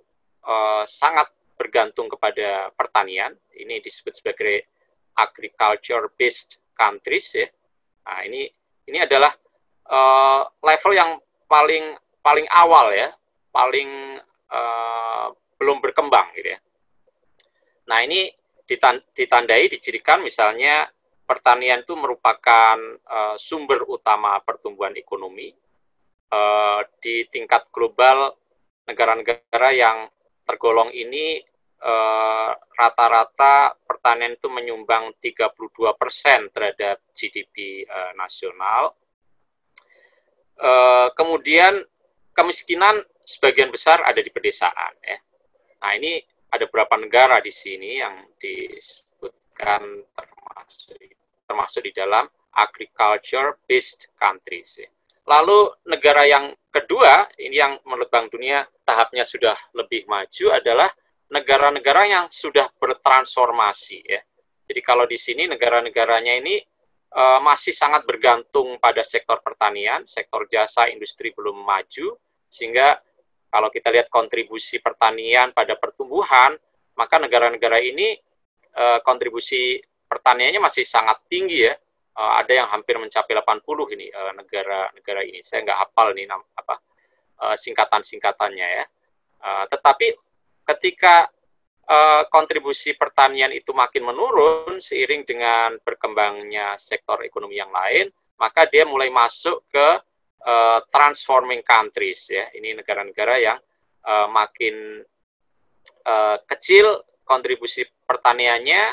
sangat bergantung kepada pertanian. Ini disebut sebagai agriculture based countries, ya. Nah, ini adalah level yang paling awal, ya, paling belum berkembang, gitu ya. Nah, ini ditandai, dicirikan misalnya pertanian itu merupakan sumber utama pertumbuhan ekonomi. Di tingkat global, negara-negara yang tergolong ini rata-rata pertanian itu menyumbang 32% terhadap GDP nasional. Kemudian kemiskinan sebagian besar ada di pedesaan, ya. Nah, ini ada beberapa negara di sini yang disebutkan termasuk di dalam agriculture based countries, ya. Lalu negara yang kedua, ini yang menurut Bank Dunia tahapnya sudah lebih maju, adalah negara-negara yang sudah bertransformasi, ya. Jadi kalau di sini negara-negaranya ini masih sangat bergantung pada sektor pertanian, sektor jasa, industri belum maju, sehingga kalau kita lihat kontribusi pertanian pada pertumbuhan, maka negara-negara ini kontribusi pertaniannya masih sangat tinggi, ya. Ada yang hampir mencapai 80 ini negara-negara ini. Saya nggak hafal nih singkatan-singkatannya, ya. Tetapi ketika kontribusi pertanian itu makin menurun seiring dengan berkembangnya sektor ekonomi yang lain, maka dia mulai masuk ke transforming countries, ya. Ini negara-negara yang makin kecil kontribusi pertaniannya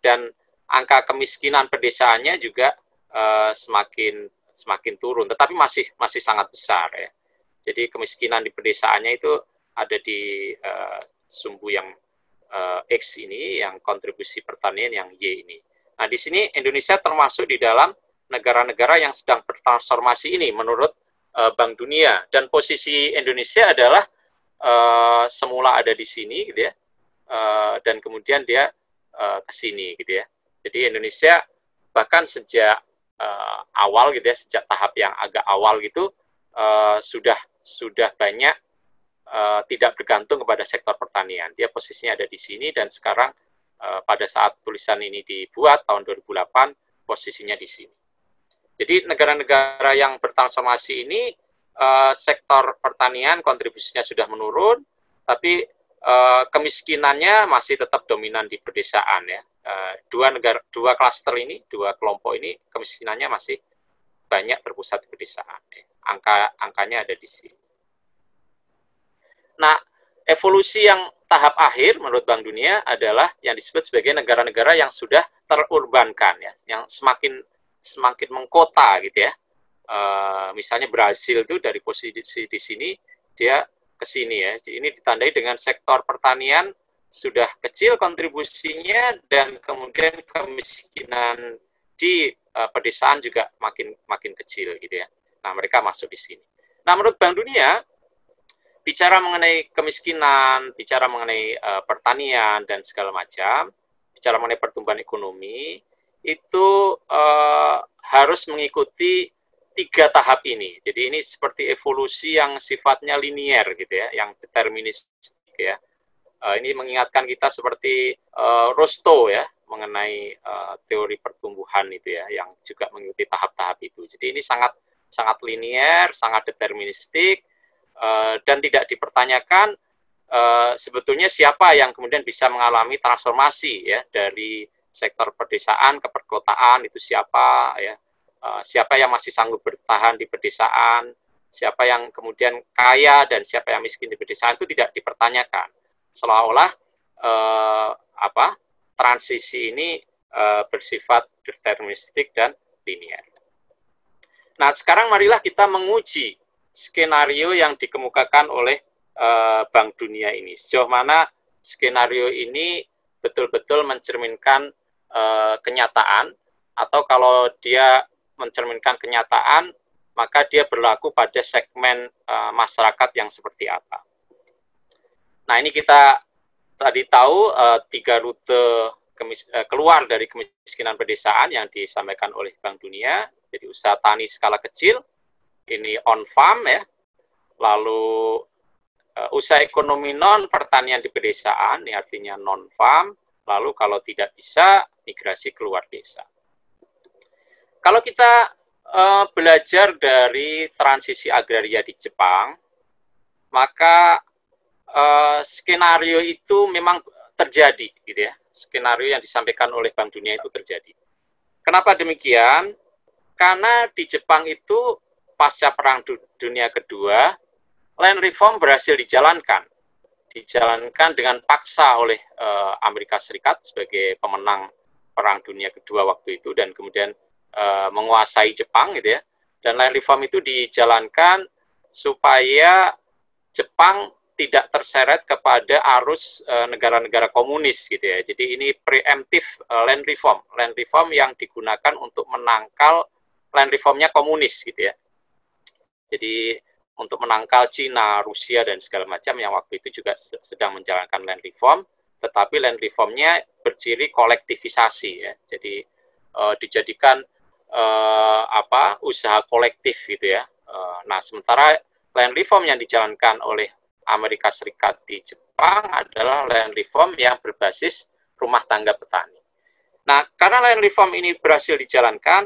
dan angka kemiskinan pedesaannya juga semakin turun, tetapi masih sangat besar, ya. Jadi kemiskinan di pedesaannya itu ada di sumbu yang X ini, yang kontribusi pertanian yang Y ini. Nah, di sini Indonesia termasuk di dalam negara-negara yang sedang bertransformasi ini menurut Bank Dunia, dan posisi Indonesia adalah semula ada di sini, gitu ya, dan kemudian dia ke sini, gitu ya. Jadi Indonesia bahkan sejak awal, gitu ya, sejak tahap yang agak awal gitu sudah banyak tidak bergantung kepada sektor pertanian. Dia posisinya ada di sini, dan sekarang pada saat tulisan ini dibuat tahun 2008 posisinya di sini. Jadi negara-negara yang bertransformasi ini sektor pertanian kontribusinya sudah menurun, tapi kemiskinannya masih tetap dominan di pedesaan, ya. Dua klaster ini, 2 kelompok ini kemiskinannya masih banyak berpusat di pedesaan, ya. Angkanya ada di sini. Nah, evolusi yang tahap akhir menurut Bank Dunia adalah yang disebut sebagai negara-negara yang sudah terurbankan, ya, yang semakin mengkota, gitu ya. Misalnya Brasil itu dari posisi di sini dia ke sini, ya. Jadi ini ditandai dengan sektor pertanian sudah kecil kontribusinya, dan kemudian kemiskinan di pedesaan juga makin kecil, gitu ya. Nah, mereka masuk di sini. Nah, menurut Bank Dunia, bicara mengenai kemiskinan, bicara mengenai pertanian dan segala macam, bicara mengenai pertumbuhan ekonomi, itu harus mengikuti tiga tahap ini. Jadi ini seperti evolusi yang sifatnya linier gitu ya, yang deterministik ya. Ini mengingatkan kita seperti Rostow ya, mengenai teori pertumbuhan itu ya, yang juga mengikuti tahap-tahap itu. Jadi ini sangat linier, sangat deterministik, dan tidak dipertanyakan sebetulnya siapa yang kemudian bisa mengalami transformasi ya dari sektor pedesaan ke perkotaan, itu siapa ya, siapa yang masih sanggup bertahan di pedesaan, siapa yang kemudian kaya dan siapa yang miskin di pedesaan, itu tidak dipertanyakan. Seolah-olah transisi ini bersifat deterministik dan linier. Nah, sekarang marilah kita menguji skenario yang dikemukakan oleh Bank Dunia ini. Sejauh mana skenario ini betul-betul mencerminkan kenyataan, atau kalau dia mencerminkan kenyataan, maka dia berlaku pada segmen masyarakat yang seperti apa. Nah, ini kita tadi tahu 3 rute keluar dari kemiskinan pedesaan yang disampaikan oleh Bank Dunia. Jadi usaha tani skala kecil, ini on farm ya, lalu usaha ekonomi non pertanian di pedesaan, ini artinya non farm, lalu kalau tidak bisa migrasi keluar desa. Kalau kita belajar dari transisi agraria di Jepang, maka skenario itu memang terjadi, gitu ya. Skenario yang disampaikan oleh Bank Dunia itu terjadi. Kenapa demikian? Karena di Jepang itu pasca Perang Dunia Kedua, land reform berhasil dijalankan dengan paksa oleh Amerika Serikat sebagai pemenang Perang Dunia Kedua waktu itu, dan kemudian menguasai Jepang gitu ya. Dan land reform itu dijalankan supaya Jepang tidak terseret kepada arus negara-negara komunis gitu ya. Jadi ini preemptive land reform yang digunakan untuk menangkal land reformnya komunis gitu ya. Jadi untuk menangkal Cina, Rusia, dan segala macam yang waktu itu juga sedang menjalankan land reform, tetapi land reformnya berciri kolektivisasi ya. Jadi dijadikan usaha kolektif gitu ya. Nah, sementara land reform yang dijalankan oleh Amerika Serikat di Jepang adalah land reform yang berbasis rumah tangga petani. Nah, karena land reform ini berhasil dijalankan,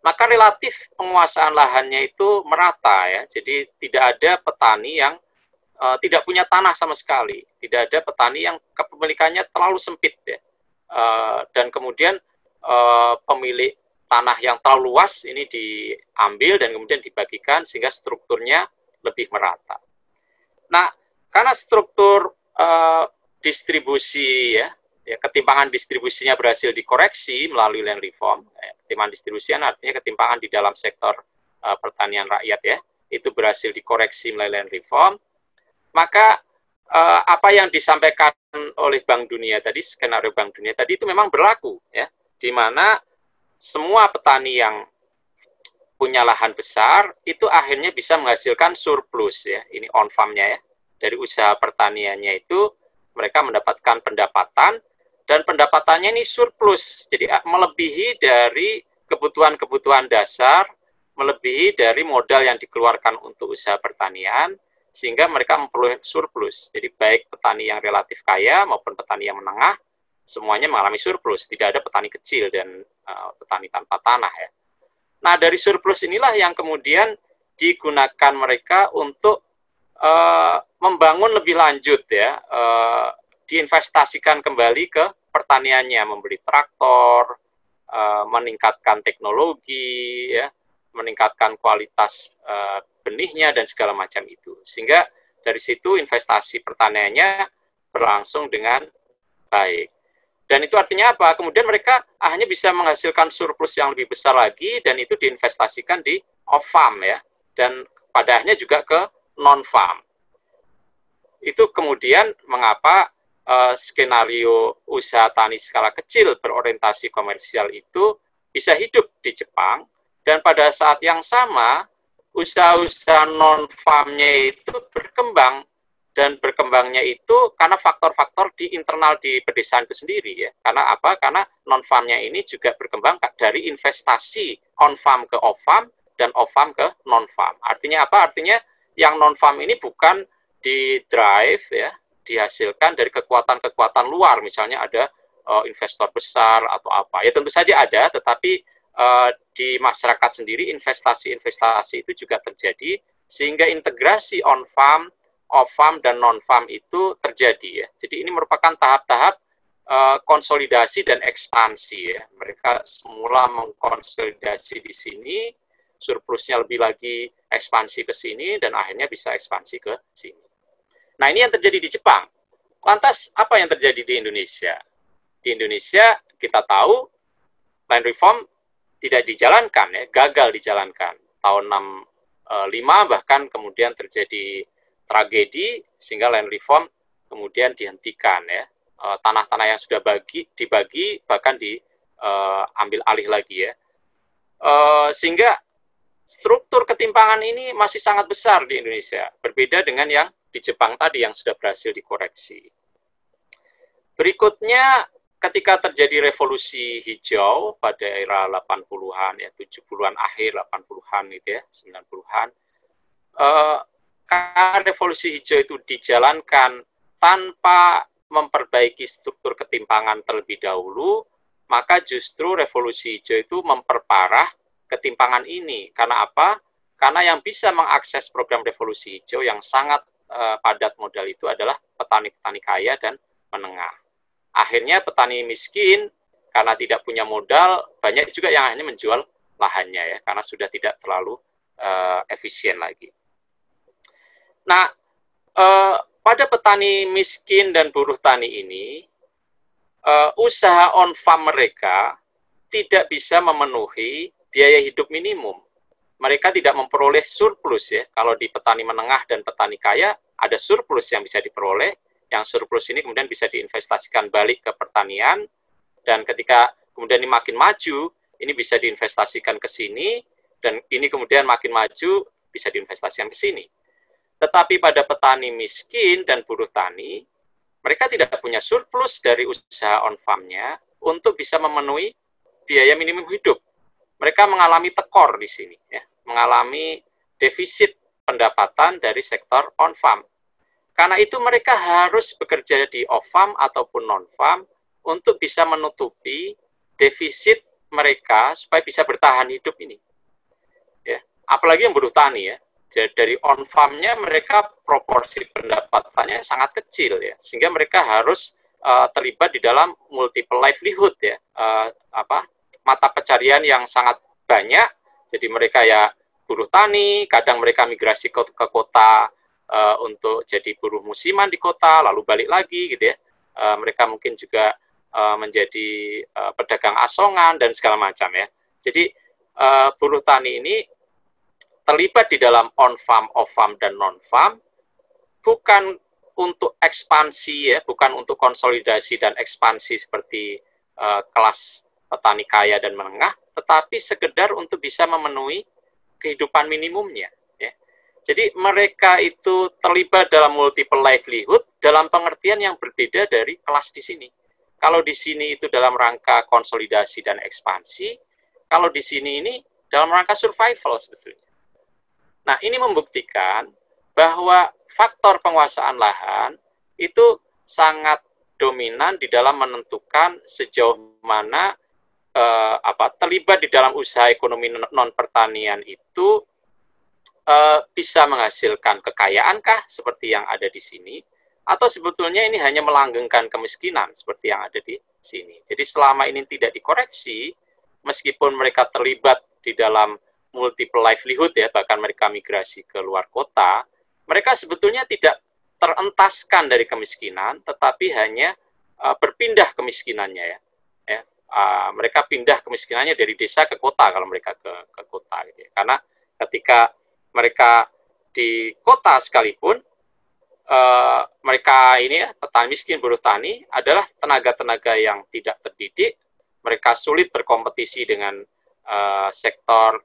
maka relatif penguasaan lahannya itu merata ya. Jadi tidak ada petani yang tidak punya tanah sama sekali. Tidak ada petani yang kepemilikannya terlalu sempit ya. Dan kemudian pemilik tanah yang terlalu luas ini diambil dan kemudian dibagikan sehingga strukturnya lebih merata. Nah, karena struktur distribusi ya, ketimpangan distribusinya berhasil dikoreksi melalui land reform. Ketimpangan distribusi artinya ketimpangan di dalam sektor pertanian rakyat ya, itu berhasil dikoreksi melalui land reform. Maka apa yang disampaikan oleh Bank Dunia tadi, skenario Bank Dunia tadi itu memang berlaku ya, di mana semua petani yang punya lahan besar itu akhirnya bisa menghasilkan surplus ya, ini on farm-nya ya. Dari usaha pertaniannya itu mereka mendapatkan pendapatan, dan pendapatannya ini surplus, jadi melebihi dari kebutuhan-kebutuhan dasar, melebihi dari modal yang dikeluarkan untuk usaha pertanian, sehingga mereka memperoleh surplus. Jadi baik petani yang relatif kaya maupun petani yang menengah, semuanya mengalami surplus, tidak ada petani kecil dan petani tanpa tanah ya. Nah, dari surplus inilah yang kemudian digunakan mereka untuk membangun lebih lanjut ya, diinvestasikan kembali ke pertaniannya, membeli traktor, meningkatkan teknologi ya, meningkatkan kualitas benihnya dan segala macam itu. Sehingga dari situ investasi pertaniannya berlangsung dengan baik. Dan itu artinya apa? Kemudian mereka hanya bisa menghasilkan surplus yang lebih besar lagi, dan itu diinvestasikan di off-farm ya, dan pada akhirnya juga ke non-farm. Itu kemudian mengapa skenario usaha tani skala kecil berorientasi komersial itu bisa hidup di Jepang, dan pada saat yang sama usaha-usaha non-farm-nya itu berkembang. Dan berkembangnya itu karena faktor-faktor di internal di pedesaan itu sendiri ya. Karena apa? Karena non-farm-nya ini juga berkembang dari investasi on-farm ke off-farm, dan off-farm ke non-farm. Artinya apa? Artinya yang non-farm ini bukan di drive ya, dihasilkan dari kekuatan-kekuatan luar, misalnya ada investor besar atau apa. Ya tentu saja ada, tetapi di masyarakat sendiri investasi-investasi itu juga terjadi, sehingga integrasi on-farm, off-farm, dan non-farm itu terjadi ya. Jadi ini merupakan tahap-tahap konsolidasi dan ekspansi ya. Mereka semula mengkonsolidasi di sini, surplusnya lebih lagi ekspansi ke sini, dan akhirnya bisa ekspansi ke sini. Nah, ini yang terjadi di Jepang. Lantas, apa yang terjadi di Indonesia? Di Indonesia, kita tahu land reform tidak dijalankan, ya, gagal dijalankan. Tahun 65 bahkan kemudian terjadi tragedi, sehingga land reform kemudian dihentikan. Ya. Tanah-tanah yang sudah dibagi, bahkan diambil alih lagi. Ya. Sehingga struktur ketimpangan ini masih sangat besar di Indonesia, berbeda dengan yang di Jepang tadi yang sudah berhasil dikoreksi. Berikutnya, ketika terjadi revolusi hijau pada era 80-an, ya 70-an akhir, 80-an gitu ya, 90-an, karena revolusi hijau itu dijalankan tanpa memperbaiki struktur ketimpangan terlebih dahulu, maka justru revolusi hijau itu memperparah ketimpangan ini. Karena apa? Karena yang bisa mengakses program revolusi hijau yang sangat padat modal itu adalah petani-petani kaya dan menengah. Akhirnya petani miskin karena tidak punya modal, banyak juga yang akhirnya menjual lahannya ya, karena sudah tidak terlalu efisien lagi. Nah, pada petani miskin dan buruh tani ini, usaha on-farm mereka tidak bisa memenuhi biaya hidup minimum. Mereka tidak memperoleh surplus ya. Kalau di petani menengah dan petani kaya, ada surplus yang bisa diperoleh. Yang surplus ini kemudian bisa diinvestasikan balik ke pertanian, dan ketika kemudian ini makin maju, ini bisa diinvestasikan ke sini, dan ini kemudian makin maju, bisa diinvestasikan ke sini. Tetapi pada petani miskin dan buruh tani, mereka tidak punya surplus dari usaha on-farm-nya untuk bisa memenuhi biaya minimum hidup. Mereka mengalami tekor di sini, ya, mengalami defisit pendapatan dari sektor on-farm. Karena itu mereka harus bekerja di off-farm ataupun non-farm untuk bisa menutupi defisit mereka supaya bisa bertahan hidup ini. Ya, apalagi yang buruh tani ya. Jadi dari on-farm-nya mereka proporsi pendapatannya sangat kecil ya, sehingga mereka harus terlibat di dalam multiple livelihood ya, mata pencarian yang sangat banyak. Jadi mereka ya buruh tani, kadang mereka migrasi ke kota untuk jadi buruh musiman di kota, lalu balik lagi gitu ya. Mereka mungkin juga menjadi pedagang asongan dan segala macam ya. Jadi buruh tani ini terlibat di dalam on-farm, off-farm, dan non-farm bukan untuk ekspansi ya, bukan untuk konsolidasi dan ekspansi seperti kelas petani kaya dan menengah, tetapi sekedar untuk bisa memenuhi kehidupan minimumnya. Ya. Jadi mereka itu terlibat dalam multiple livelihood dalam pengertian yang berbeda dari kelas di sini. Kalau di sini itu dalam rangka konsolidasi dan ekspansi, kalau di sini ini dalam rangka survival sebetulnya. Nah, ini membuktikan bahwa faktor penguasaan lahan itu sangat dominan di dalam menentukan sejauh mana terlibat di dalam usaha ekonomi non-pertanian itu bisa menghasilkan kekayaankah seperti yang ada di sini, atau sebetulnya ini hanya melanggengkan kemiskinan seperti yang ada di sini. Jadi selama ini tidak dikoreksi, meskipun mereka terlibat di dalam multiple livelihood ya, bahkan mereka migrasi ke luar kota, mereka sebetulnya tidak terentaskan dari kemiskinan, tetapi hanya berpindah kemiskinannya ya. Mereka pindah kemiskinannya dari desa ke kota kalau mereka ke kota gitu ya. Karena ketika mereka di kota sekalipun mereka ini ya, petani miskin buruh tani adalah tenaga-tenaga yang tidak terdidik, mereka sulit berkompetisi dengan sektor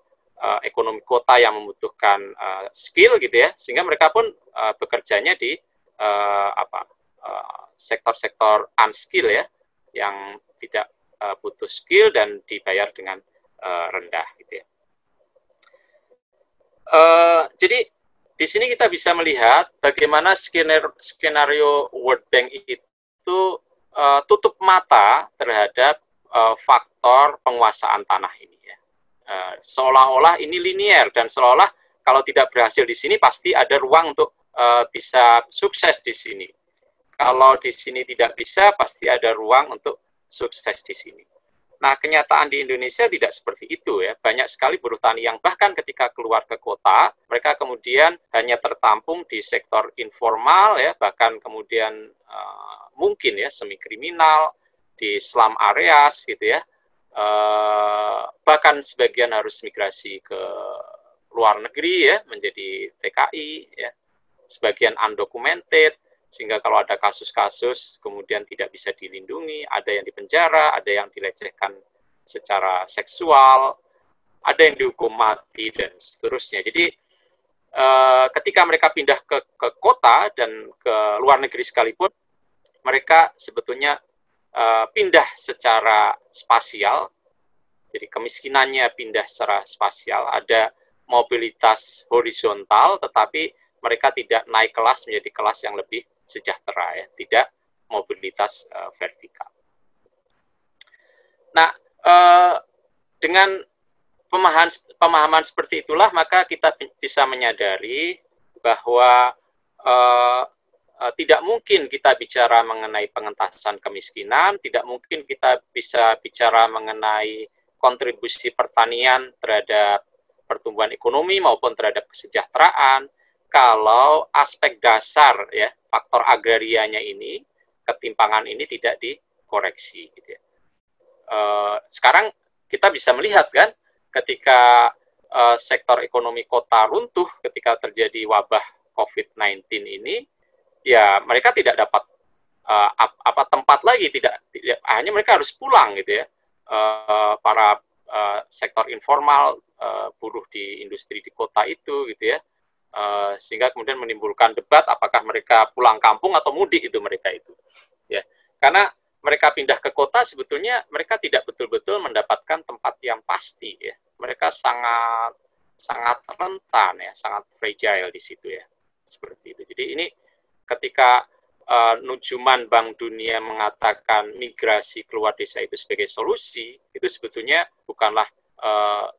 ekonomi kota yang membutuhkan skill gitu ya, sehingga mereka pun bekerjanya di sektor-sektor unskill ya, yang tidak butuh skill dan dibayar dengan rendah gitu ya. Jadi di sini kita bisa melihat bagaimana skenario World Bank itu tutup mata terhadap faktor penguasaan tanah ini ya. Seolah-olah ini linier dan seolah-olah kalau tidak berhasil di sini pasti ada ruang untuk bisa sukses di sini. Kalau di sini tidak bisa pasti ada ruang untuk sukses di sini. Nah, kenyataan di Indonesia tidak seperti itu ya. Banyak sekali buruh tani yang bahkan ketika keluar ke kota, mereka kemudian hanya tertampung di sektor informal ya, bahkan kemudian mungkin ya semi kriminal di slum areas gitu ya. Bahkan sebagian harus migrasi ke luar negeri ya, menjadi TKI ya. Sebagian undocumented, sehingga kalau ada kasus-kasus kemudian tidak bisa dilindungi, ada yang dipenjara, ada yang dilecehkan secara seksual, ada yang dihukum mati, dan seterusnya. Jadi ketika mereka pindah ke kota dan ke luar negeri sekalipun, mereka sebetulnya pindah secara spasial, jadi kemiskinannya pindah secara spasial, ada mobilitas horizontal, tetapi mereka tidak naik kelas menjadi kelas yang lebih sejahtera ya, tidak mobilitas vertikal. Nah, dengan pemahaman seperti itulah maka kita bisa menyadari bahwa tidak mungkin kita bicara mengenai pengentasan kemiskinan, tidak mungkin kita bisa bicara mengenai kontribusi pertanian terhadap pertumbuhan ekonomi maupun terhadap kesejahteraan kalau aspek dasar ya, faktor agrarianya ini, ketimpangan ini tidak dikoreksi gitu ya. Sekarang kita bisa melihat kan ketika sektor ekonomi kota runtuh ketika terjadi wabah COVID-19 ini, ya mereka tidak dapat tempat lagi, tidak hanya mereka harus pulang gitu ya. Para sektor informal, buruh di industri di kota itu gitu ya. Sehingga kemudian menimbulkan debat apakah mereka pulang kampung atau mudik itu mereka itu ya, karena mereka pindah ke kota sebetulnya mereka tidak betul-betul mendapatkan tempat yang pasti ya, mereka sangat rentan ya, sangat fragile di situ ya, seperti itu. Jadi ini ketika Nujuman Bank Dunia mengatakan migrasi keluar desa itu sebagai solusi, itu sebetulnya bukanlah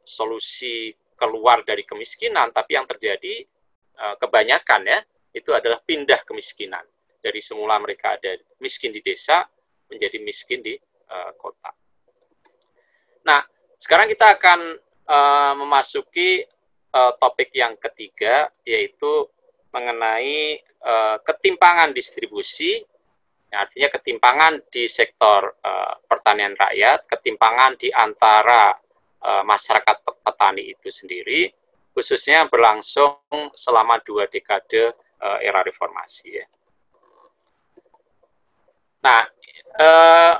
solusi keluar dari kemiskinan, tapi yang terjadi kebanyakan ya, itu adalah pindah kemiskinan. Dari semula mereka ada miskin di desa, menjadi miskin di kota. Nah, sekarang kita akan memasuki topik yang ketiga, yaitu mengenai ketimpangan distribusi, artinya ketimpangan di sektor pertanian rakyat, ketimpangan di antara masyarakat petani itu sendiri, khususnya berlangsung selama 2 dekade era reformasi ya. Nah,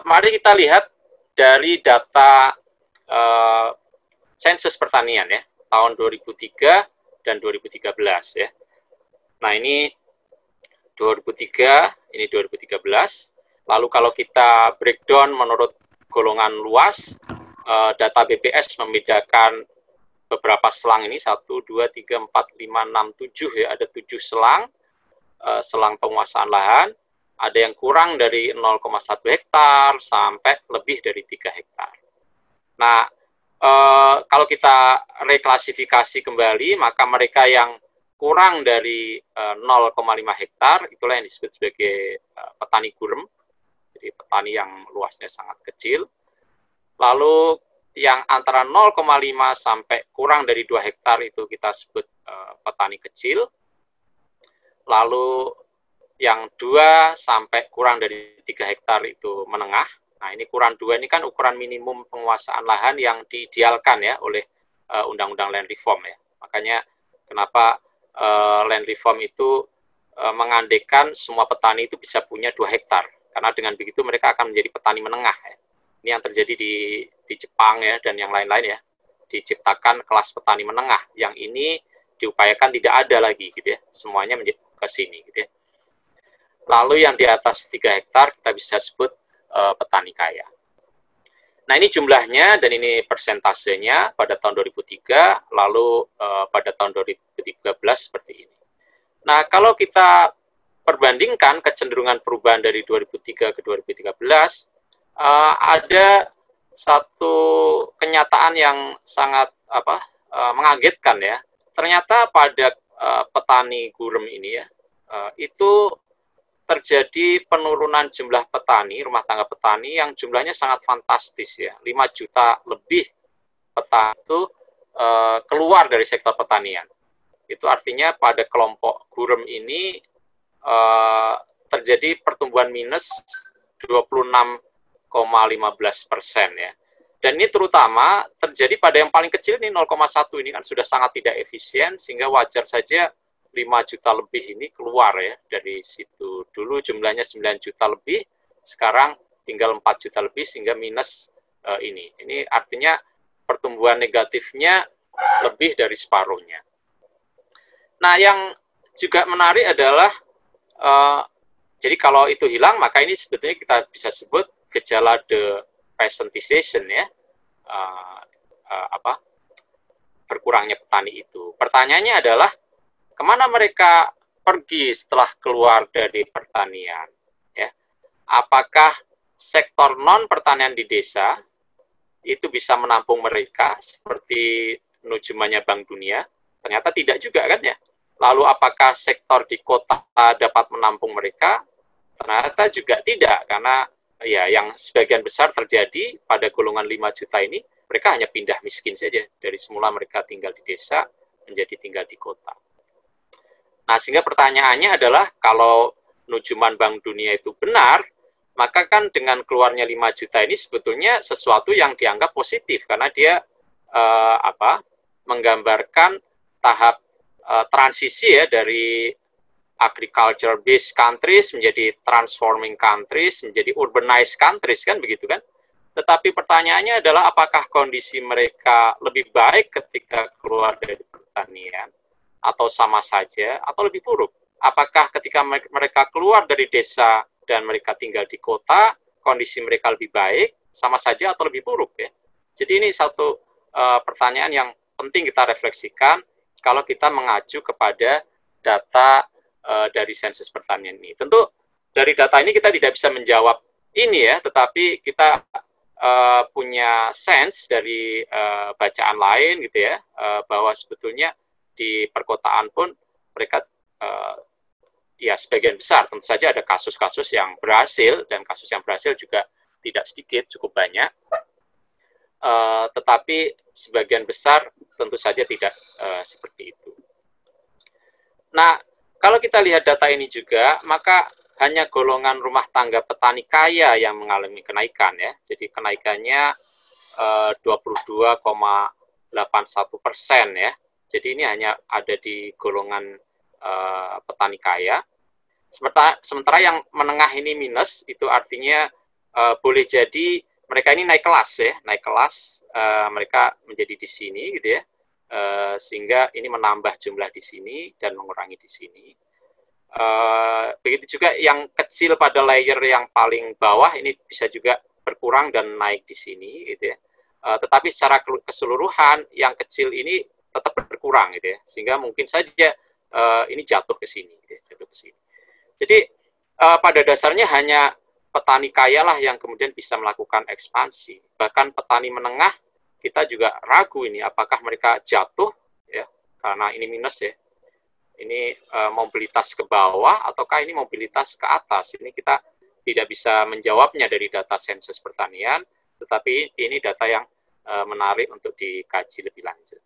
mari kita lihat dari data sensus pertanian ya, tahun 2003 dan 2013 ya. Nah, ini 2003, ini 2013. Lalu kalau kita breakdown menurut golongan luas, data BPS membedakan beberapa selang ini, 1, 2, 3, 4, 5, 6, 7 ya, ada 7 selang, selang penguasaan lahan, ada yang kurang dari 0,1 hektar sampai lebih dari 3 hektar. Nah, kalau kita reklasifikasi kembali, maka mereka yang kurang dari 0,5 hektar, itulah yang disebut sebagai petani gurem, jadi petani yang luasnya sangat kecil. Lalu yang antara 0,5 sampai kurang dari 2 hektar itu kita sebut petani kecil. Lalu yang 2 sampai kurang dari 3 hektar itu menengah. Nah, ini ukuran 2 ini kan ukuran minimum penguasaan lahan yang diidealkan ya oleh Undang-Undang Land Reform ya. Makanya kenapa Land Reform itu mengandaikan semua petani itu bisa punya 2 hektar. Karena dengan begitu mereka akan menjadi petani menengah ya. Ini yang terjadi di Jepang ya, dan yang lain-lain ya. Diciptakan kelas petani menengah. Yang ini diupayakan tidak ada lagi gitu ya. Semuanya menjadi ke sini gitu ya. Lalu yang di atas 3 hektar kita bisa sebut petani kaya. Nah, ini jumlahnya dan ini persentasenya pada tahun 2003, lalu pada tahun 2013 seperti ini. Nah, kalau kita perbandingkan kecenderungan perubahan dari 2003 ke 2013, ada satu kenyataan yang sangat mengagetkan ya. Ternyata pada petani gurem ini ya, itu terjadi penurunan jumlah petani, rumah tangga petani yang jumlahnya sangat fantastis ya. 5 juta lebih petani itu keluar dari sektor pertanian. Itu artinya pada kelompok gurem ini terjadi pertumbuhan minus 26,15% ya. Dan ini terutama terjadi pada yang paling kecil ini 0,1 ini kan sudah sangat tidak efisien, sehingga wajar saja 5 juta lebih ini keluar ya dari situ. Dulu jumlahnya 9 juta lebih, sekarang tinggal 4 juta lebih sehingga minus ini. Ini artinya pertumbuhan negatifnya lebih dari separuhnya. Nah, yang juga menarik adalah jadi kalau itu hilang, maka ini sebetulnya kita bisa sebut gejala de-peasantization ya, berkurangnya petani itu. Pertanyaannya adalah kemana mereka pergi setelah keluar dari pertanian? Ya, apakah sektor non pertanian di desa itu bisa menampung mereka seperti nujumannya Bank Dunia? Ternyata tidak juga kan ya. Lalu apakah sektor di kota dapat menampung mereka? Ternyata juga tidak, karena ya yang sebagian besar terjadi pada golongan 5 juta ini, mereka hanya pindah miskin saja. Dari semula mereka tinggal di desa menjadi tinggal di kota. Nah, sehingga pertanyaannya adalah kalau nujuman Bank Dunia itu benar, maka kan dengan keluarnya 5 juta ini sebetulnya sesuatu yang dianggap positif, karena dia menggambarkan tahap transisi ya dari agriculture based countries menjadi transforming countries, menjadi urbanized countries, kan begitu kan? Tetapi pertanyaannya adalah apakah kondisi mereka lebih baik ketika keluar dari pertanian, atau sama saja, atau lebih buruk? Apakah ketika mereka keluar dari desa dan mereka tinggal di kota, kondisi mereka lebih baik, sama saja, atau lebih buruk ya? Jadi ini satu pertanyaan yang penting kita refleksikan kalau kita mengacu kepada data dari sensus pertanian ini. Tentu dari data ini kita tidak bisa menjawab ini ya, tetapi kita punya sense dari bacaan lain gitu ya, bahwa sebetulnya di perkotaan pun mereka ya sebagian besar tentu saja ada kasus-kasus yang berhasil, dan kasus yang berhasil juga tidak sedikit, cukup banyak. Tetapi sebagian besar tentu saja tidak seperti itu. Nah, kalau kita lihat data ini juga, maka hanya golongan rumah tangga petani kaya yang mengalami kenaikan ya. Jadi kenaikannya 22,81% ya. Jadi ini hanya ada di golongan petani kaya. Sementara yang menengah ini minus, itu artinya boleh jadi mereka ini naik kelas ya, naik kelas, mereka menjadi di sini gitu ya, sehingga ini menambah jumlah di sini dan mengurangi di sini. Begitu juga yang kecil pada layer yang paling bawah ini bisa juga berkurang dan naik di sini gitu ya. Tetapi secara keseluruhan yang kecil ini tetap berkurang gitu ya, sehingga mungkin saja ini jatuh ke sini gitu ya, jatuh ke sini. Jadi pada dasarnya hanya petani kaya lah yang kemudian bisa melakukan ekspansi. Bahkan petani menengah kita juga ragu ini apakah mereka jatuh ya karena ini minus ya. Ini mobilitas ke bawah ataukah ini mobilitas ke atas. Ini kita tidak bisa menjawabnya dari data sensus pertanian, tetapi ini data yang menarik untuk dikaji lebih lanjut.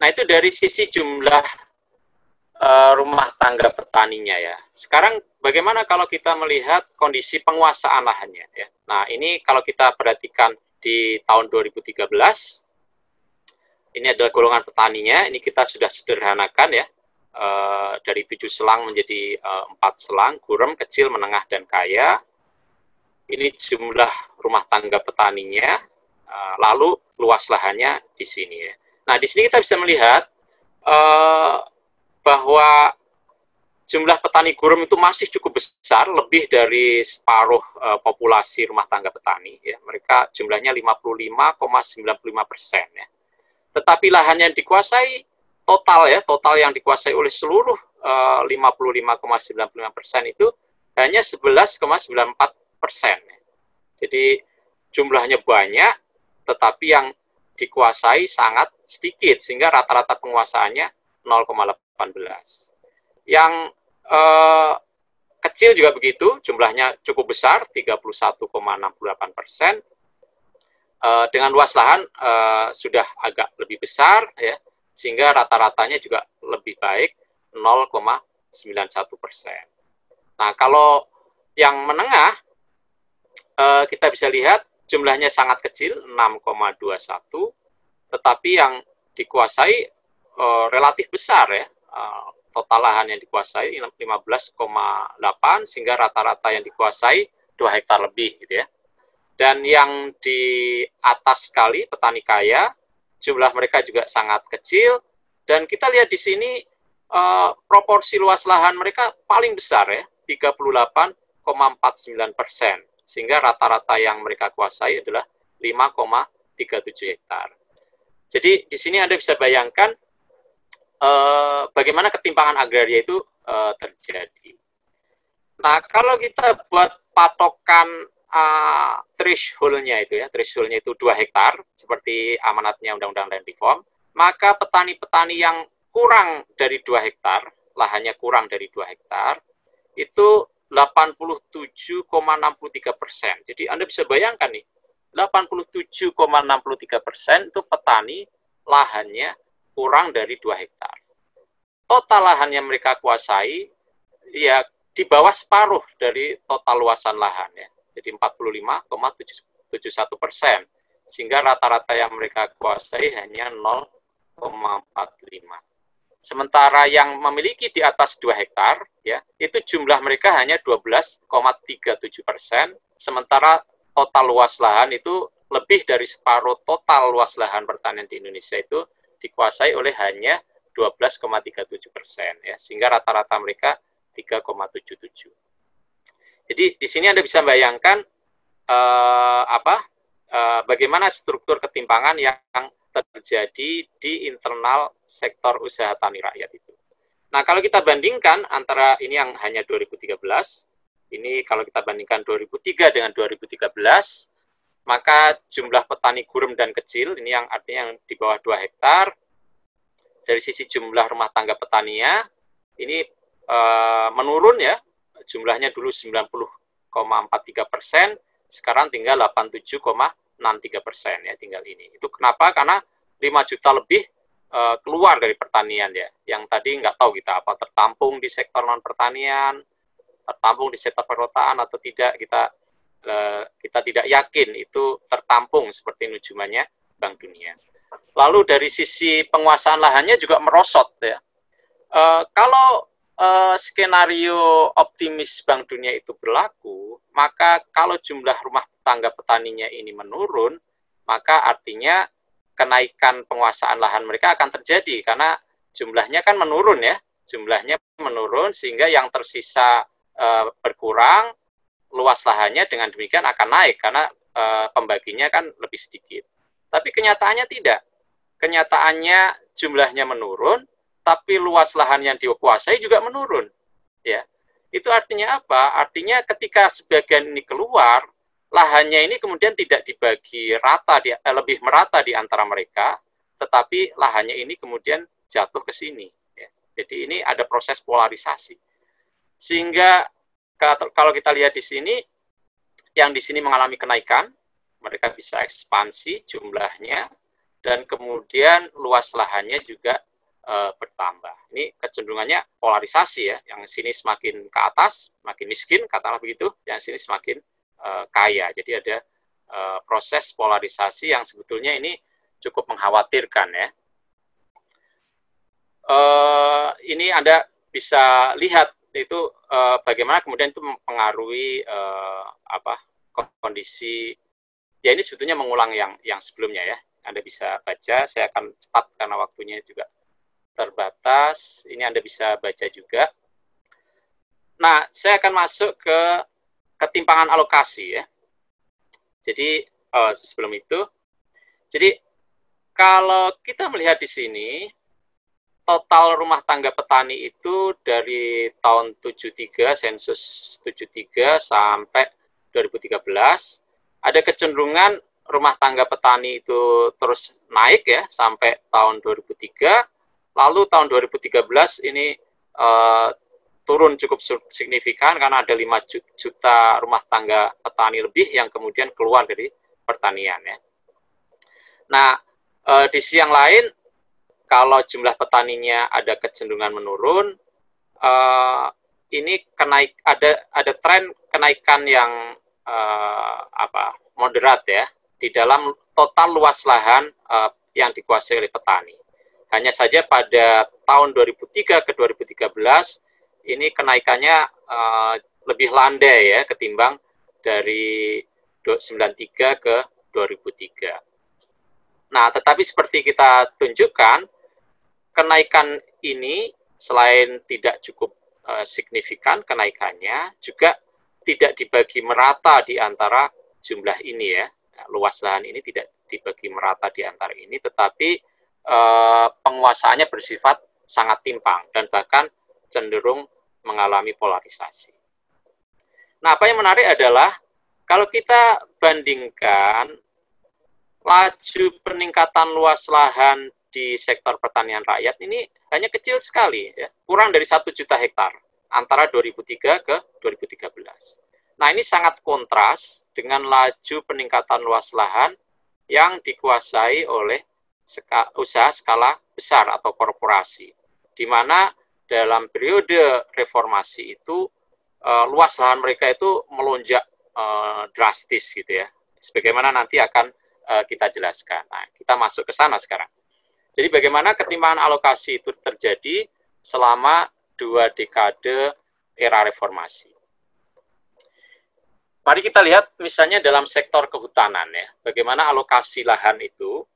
Nah, itu dari sisi jumlah rumah tangga petaninya ya. Sekarang bagaimana kalau kita melihat kondisi penguasaan lahannya ya. Nah, ini kalau kita perhatikan di tahun 2013, ini adalah golongan petaninya, ini kita sudah sederhanakan ya, dari 7 selang menjadi 4 selang, gurem, kecil, menengah, dan kaya. Ini jumlah rumah tangga petaninya, lalu luas lahannya di sini ya. Nah, di sini kita bisa melihat bahwa jumlah petani gurem itu masih cukup besar, lebih dari separuh populasi rumah tangga petani. Ya. Mereka jumlahnya 55,95% ya. Tetapi lahan yang dikuasai total yang dikuasai oleh seluruh 55,95% itu hanya 11,94%. Jadi jumlahnya banyak, tetapi yang dikuasai sangat sedikit, sehingga rata-rata penguasaannya 0,18. Yang kecil juga begitu, jumlahnya cukup besar, 31,68%. Dengan luas lahan sudah agak lebih besar, ya, sehingga rata-ratanya juga lebih baik, 0,91%. Nah, kalau yang menengah, kita bisa lihat jumlahnya sangat kecil, 6,21, tetapi yang dikuasai relatif besar ya. Total lahan yang dikuasai 15,8, sehingga rata-rata yang dikuasai 2 hektar lebih gitu ya. Dan yang di atas sekali, petani kaya, jumlah mereka juga sangat kecil, dan kita lihat di sini proporsi luas lahan mereka paling besar ya, 38,49%, sehingga rata-rata yang mereka kuasai adalah 5,37 hektar. Jadi di sini Anda bisa bayangkan bagaimana ketimpangan agraria itu terjadi. Nah, kalau kita buat patokan threshold-nya itu 2 hektar, seperti amanatnya Undang-Undang Land Reform, maka petani-petani yang kurang dari 2 hektar, lahannya kurang dari 2 hektar, itu 87,63%. Jadi Anda bisa bayangkan nih, 87,63% itu petani lahannya kurang dari 2 hektar. Total lahan yang mereka kuasai ya di bawah separuh dari total luasan lahan ya. Jadi 45,71%. Sehingga rata-rata yang mereka kuasai hanya 0,45. Sementara yang memiliki di atas 2 hektar ya, itu jumlah mereka hanya 12,37%, sementara total luas lahan itu lebih dari separuh total luas lahan pertanian di Indonesia itu dikuasai oleh hanya 12,37%, ya, sehingga rata-rata mereka 3,77. Jadi di sini Anda bisa bayangkan bagaimana struktur ketimpangan yang terjadi di internal sektor usaha tani rakyat itu. Nah, kalau kita bandingkan antara ini yang hanya 2013, ini kalau kita bandingkan 2003 dengan 2013, maka jumlah petani gurem dan kecil, ini yang artinya yang di bawah 2 hektar, dari sisi jumlah rumah tangga petaninya, ini menurun ya, jumlahnya dulu 90,43%, sekarang tinggal 87,63% ya, tinggal ini. Itu kenapa? Karena 5 juta lebih keluar dari pertanian ya, yang tadi nggak tahu kita apa tertampung di sektor non pertanian, tertampung di sektor perkotaan atau tidak, kita tidak yakin itu tertampung seperti nujumannya Bank Dunia. Lalu dari sisi penguasaan lahannya juga merosot ya. Kalau skenario optimis Bank Dunia itu berlaku, maka kalau jumlah rumah tangga petaninya ini menurun, maka artinya kenaikan penguasaan lahan mereka akan terjadi karena jumlahnya kan menurun ya, jumlahnya menurun sehingga yang tersisa berkurang, luas lahannya dengan demikian akan naik karena pembaginya kan lebih sedikit. Tapi kenyataannya tidak. Kenyataannya jumlahnya menurun, tapi luas lahan yang dikuasai juga menurun. Ya, itu artinya apa? Artinya ketika sebagian ini keluar, lahannya ini kemudian tidak dibagi rata, lebih merata di antara mereka, tetapi lahannya ini kemudian jatuh ke sini. Ya. Jadi ini ada proses polarisasi. Sehingga kalau kita lihat di sini, yang di sini mengalami kenaikan, mereka bisa ekspansi jumlahnya, dan kemudian luas lahannya juga bertambah. Ini kecenderungannya polarisasi ya, yang sini semakin ke atas, makin miskin, katakanlah begitu, yang sini semakin kaya. Jadi ada proses polarisasi yang sebetulnya ini cukup mengkhawatirkan ya. Ini Anda bisa lihat itu bagaimana kemudian itu mempengaruhi kondisi. Ya ini sebetulnya mengulang yang sebelumnya ya. Anda bisa baca, saya akan cepat karena waktunya juga terbatas. Ini Anda bisa baca juga. Nah, saya akan masuk ke ketimpangan alokasi ya. Jadi sebelum itu, jadi kalau kita melihat di sini, total rumah tangga petani itu dari tahun 73, sensus 73 sampai 2013, ada kecenderungan rumah tangga petani itu terus naik ya, sampai tahun 2003, lalu tahun 2013 ini turun cukup signifikan karena ada 5 juta rumah tangga petani lebih yang kemudian keluar dari pertanian ya. Nah, di sisi yang lain, kalau jumlah petaninya ada kecenderungan menurun, ini ada tren kenaikan yang moderat ya di dalam total luas lahan yang dikuasai oleh petani. Hanya saja pada tahun 2003 ke 2013 ini kenaikannya lebih landai ya ketimbang dari 93 ke 2003. Nah, tetapi seperti kita tunjukkan, kenaikan ini selain tidak cukup signifikan kenaikannya, juga tidak dibagi merata di antara jumlah ini ya. Luas lahan ini tidak dibagi merata di antara ini, tetapi penguasaannya bersifat sangat timpang dan bahkan cenderung mengalami polarisasi. Nah, apa yang menarik adalah kalau kita bandingkan laju peningkatan luas lahan di sektor pertanian rakyat ini hanya kecil sekali, ya, kurang dari 1 juta hektar antara 2003 ke 2013. Nah, ini sangat kontras dengan laju peningkatan luas lahan yang dikuasai oleh usaha skala besar atau korporasi, di mana dalam periode reformasi itu luas lahan mereka itu melonjak drastis gitu ya. Sebagaimana nanti akan kita jelaskan. Nah, kita masuk ke sana sekarang. Jadi bagaimana ketimpangan alokasi itu terjadi selama 2 dekade era reformasi. Mari kita lihat misalnya dalam sektor kehutanan ya, bagaimana alokasi lahan itu,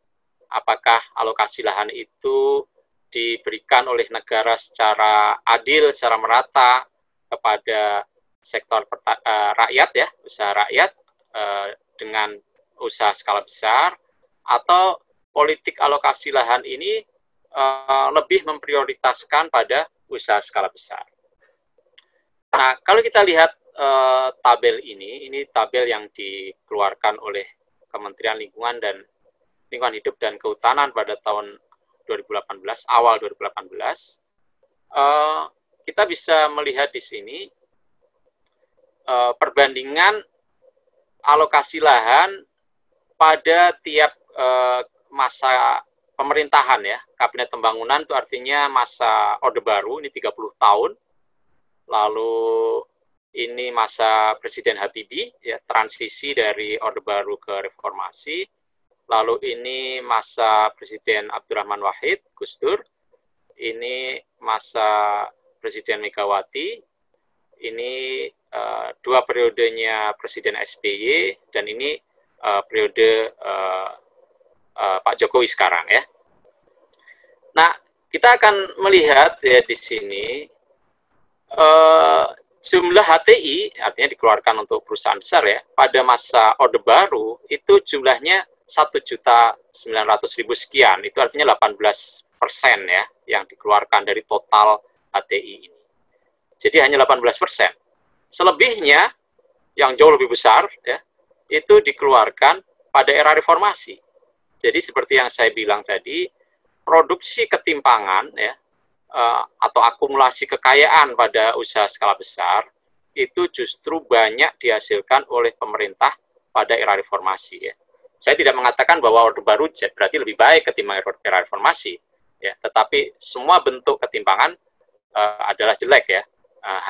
apakah alokasi lahan itu diberikan oleh negara secara adil, secara merata kepada sektor rakyat ya, usaha rakyat dengan usaha skala besar, atau politik alokasi lahan ini lebih memprioritaskan pada usaha skala besar. Nah, kalau kita lihat tabel ini tabel yang dikeluarkan oleh Kementerian Lingkungan Hidup dan Kehutanan pada tahun 2018, awal 2018, kita bisa melihat di sini perbandingan alokasi lahan pada tiap masa pemerintahan ya, Kabinet Pembangunan itu artinya masa Orde Baru, ini 30 tahun, lalu ini masa Presiden Habibie, ya, transisi dari Orde Baru ke Reformasi, lalu ini masa Presiden Abdurrahman Wahid, Gus Dur, ini masa Presiden Megawati, ini 2 periodenya Presiden SBY, dan ini periode Pak Jokowi sekarang ya. Nah, kita akan melihat ya di sini jumlah HTI, artinya dikeluarkan untuk perusahaan besar ya, pada masa Orde Baru itu jumlahnya 1.900.000 sekian, itu artinya 18% ya yang dikeluarkan dari total HTI ini. Jadi hanya 18%. Selebihnya yang jauh lebih besar ya, itu dikeluarkan pada era reformasi. Jadi seperti yang saya bilang tadi, produksi ketimpangan ya atau akumulasi kekayaan pada usaha skala besar itu justru banyak dihasilkan oleh pemerintah pada era reformasi ya. Saya tidak mengatakan bahwa Orde Baru berarti lebih baik ketimbang era reformasi ya, tetapi semua bentuk ketimpangan adalah jelek ya.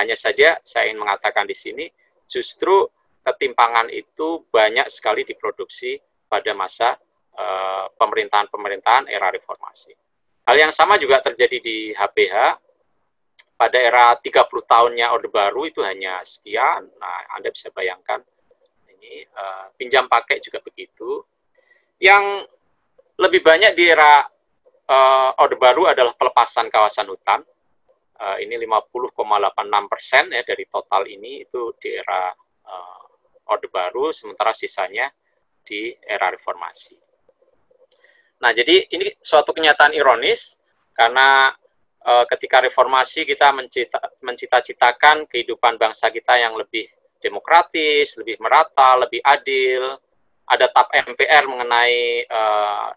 Hanya saja saya ingin mengatakan di sini justru ketimpangan itu banyak sekali diproduksi pada masa pemerintahan era reformasi. Hal yang sama juga terjadi di HPH. Pada era 30 tahunnya Orde Baru itu hanya sekian. Nah, Anda bisa bayangkan ini pinjam pakai juga begitu. Yang lebih banyak di era Orde Baru adalah pelepasan kawasan hutan. Ini 50,86% ya dari total ini itu di era Orde Baru, sementara sisanya di era Reformasi. Nah, jadi ini suatu kenyataan ironis karena ketika Reformasi kita mencita-citakan kehidupan bangsa kita yang lebih demokratis, lebih merata, lebih adil. Ada TAP MPR mengenai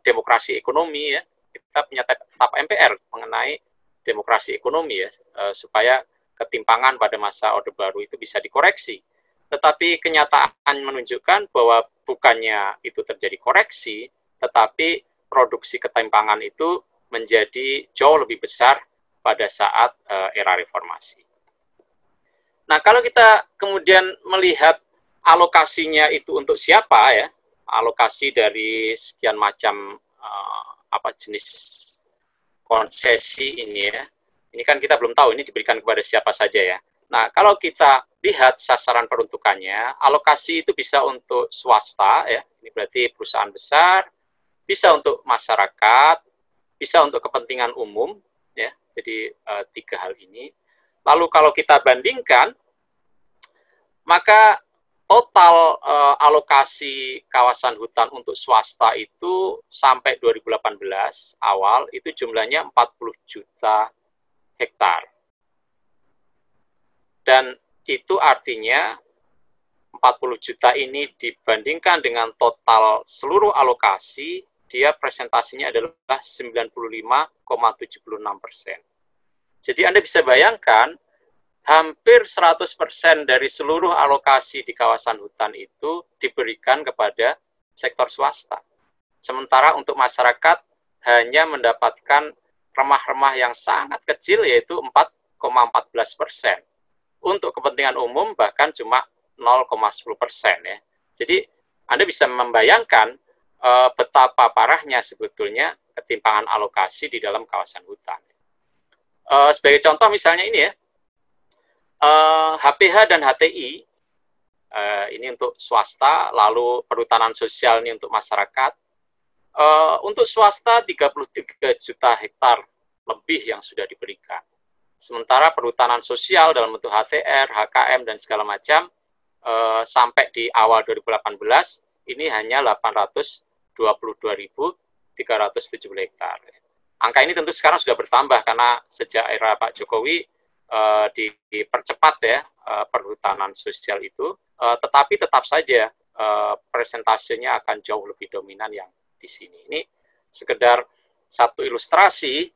demokrasi ekonomi ya. Kita punya TAP MPR mengenai demokrasi ekonomi ya, supaya ketimpangan pada masa Orde Baru itu bisa dikoreksi. Tetapi kenyataan menunjukkan bahwa bukannya itu terjadi koreksi, tetapi produksi ketimpangan itu menjadi jauh lebih besar pada saat era reformasi. Nah, kalau kita kemudian melihat alokasinya itu untuk siapa ya, alokasi dari sekian macam jenis konsesi ini ya, ini kan kita belum tahu ini diberikan kepada siapa saja ya. Nah, kalau kita lihat sasaran peruntukannya, alokasi itu bisa untuk swasta ya, ini berarti perusahaan besar, bisa untuk masyarakat, bisa untuk kepentingan umum ya. Jadi 3 hal ini. Lalu kalau kita bandingkan, maka total alokasi kawasan hutan untuk swasta itu sampai 2018 awal itu jumlahnya 40 juta hektar. Dan itu artinya 40 juta ini dibandingkan dengan total seluruh alokasi, dia presentasinya adalah 95,76%. Jadi Anda bisa bayangkan, hampir 100% dari seluruh alokasi di kawasan hutan itu diberikan kepada sektor swasta. Sementara untuk masyarakat hanya mendapatkan remah-remah yang sangat kecil, yaitu 4,14%. Untuk kepentingan umum bahkan cuma 0,10% ya. Jadi Anda bisa membayangkan betapa parahnya sebetulnya ketimpangan alokasi di dalam kawasan hutan. Sebagai contoh misalnya ini ya, HPH dan HTI ini untuk swasta, lalu perhutanan sosial ini untuk masyarakat. Untuk swasta 33 juta hektar lebih yang sudah diberikan. Sementara perhutanan sosial dalam bentuk HTR, HKM, dan segala macam sampai di awal 2018 ini hanya 822.370 hektar. Angka ini tentu sekarang sudah bertambah karena sejak era Pak Jokowi dipercepat ya perhutanan sosial itu, tetapi tetap saja presentasenya akan jauh lebih dominan yang di sini. Ini sekedar satu ilustrasi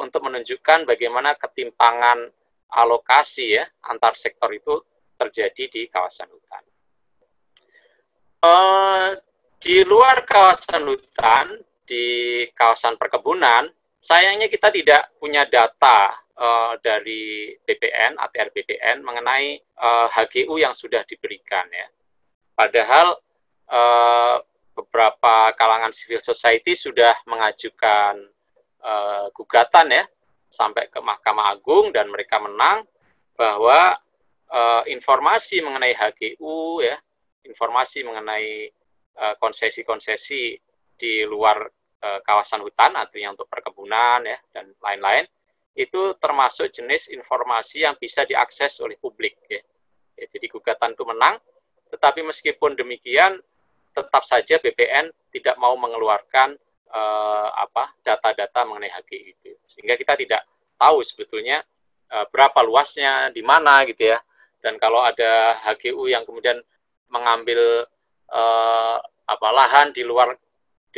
untuk menunjukkan bagaimana ketimpangan alokasi ya antar sektor itu terjadi di kawasan hutan. Di luar kawasan hutan, di kawasan perkebunan, sayangnya kita tidak punya data dari BPN, ATR BPN mengenai HGU yang sudah diberikan ya. Padahal beberapa kalangan civil society sudah mengajukan gugatan ya sampai ke Mahkamah Agung dan mereka menang bahwa informasi mengenai HGU ya, informasi mengenai konsesi-konsesi di luar kawasan hutan artinya untuk perkebunan ya dan lain-lain itu termasuk jenis informasi yang bisa diakses oleh publik ya. Jadi gugatan itu menang, tetapi meskipun demikian tetap saja BPN tidak mau mengeluarkan data-data mengenai HGU itu, sehingga kita tidak tahu sebetulnya berapa luasnya, di mana gitu ya. Dan kalau ada HGU yang kemudian mengambil lahan di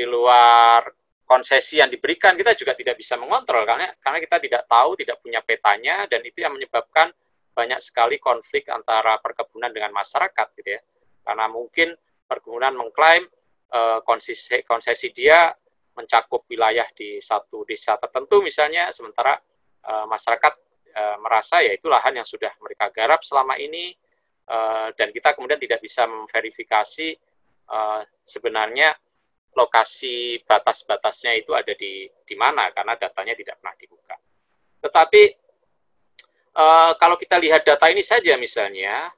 luar konsesi yang diberikan, kita juga tidak bisa mengontrol karena kita tidak tahu, tidak punya petanya, dan itu yang menyebabkan banyak sekali konflik antara perkebunan dengan masyarakat gitu ya. Karena mungkin perkebunan mengklaim konsesi dia mencakup wilayah di satu desa tertentu misalnya, sementara masyarakat merasa ya itu lahan yang sudah mereka garap selama ini, dan kita kemudian tidak bisa memverifikasi sebenarnya lokasi batas-batasnya itu ada di mana karena datanya tidak pernah dibuka. Tetapi kalau kita lihat data ini saja misalnya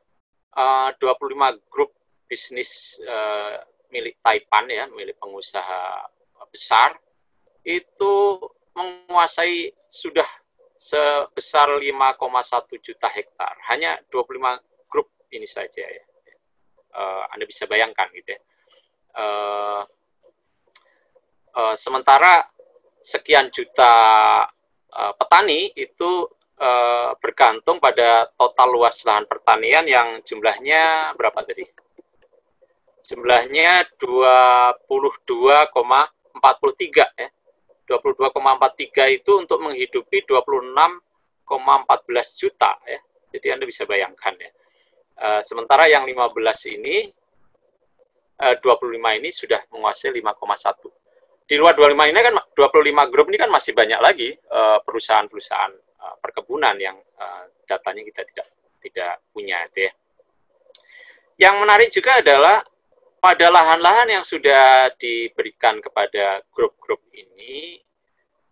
25 grup bisnis milik Taipan ya, milik pengusaha besar itu menguasai sudah sebesar 5,1 juta hektar. Hanya 25 grup ini saja ya. Anda bisa bayangkan gitu ya. Sementara sekian juta petani itu bergantung pada total luas lahan pertanian yang jumlahnya berapa tadi? Jumlahnya 22,43 ya. 22,43 itu untuk menghidupi 26,14 juta ya. Jadi Anda bisa bayangkan ya. Sementara yang 15 ini 25 ini sudah menguasai 5,1. Di luar 25 ini kan 25 grup ini kan masih banyak lagi perusahaan-perusahaan perkebunan yang datanya kita tidak punya itu ya. Yang menarik juga adalah pada lahan-lahan yang sudah diberikan kepada grup-grup ini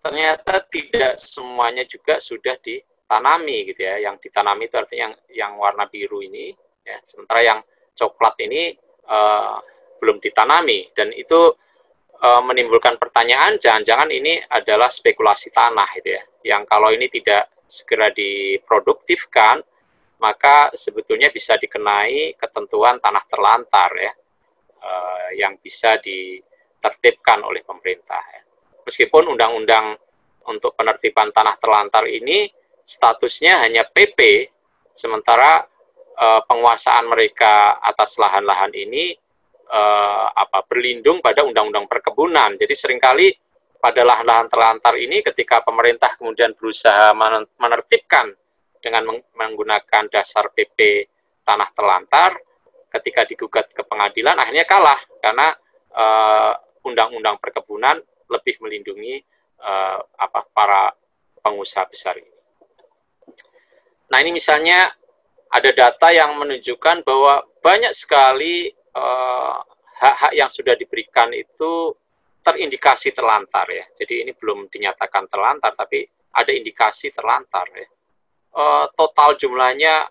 ternyata tidak semuanya juga sudah ditanami gitu ya. Yang ditanami itu artinya yang warna biru ini ya, sementara yang coklat ini belum ditanami, dan itu menimbulkan pertanyaan, jangan-jangan ini adalah spekulasi tanah gitu ya, yang kalau ini tidak segera diproduktifkan maka sebetulnya bisa dikenai ketentuan tanah terlantar ya, yang bisa ditertibkan oleh pemerintah ya. Meskipun undang-undang untuk penertiban tanah terlantar ini statusnya hanya PP, sementara penguasaan mereka atas lahan-lahan ini berlindung pada undang-undang perkebunan. Jadi seringkali pada lahan-lahan terlantar ini ketika pemerintah kemudian berusaha menertibkan dengan menggunakan dasar PP tanah terlantar, ketika digugat ke pengadilan akhirnya kalah karena undang-undang perkebunan lebih melindungi para pengusaha besar ini. Nah, ini misalnya ada data yang menunjukkan bahwa banyak sekali hak-hak yang sudah diberikan itu terindikasi terlantar ya. Jadi ini belum dinyatakan terlantar, tapi ada indikasi terlantar ya. Total jumlahnya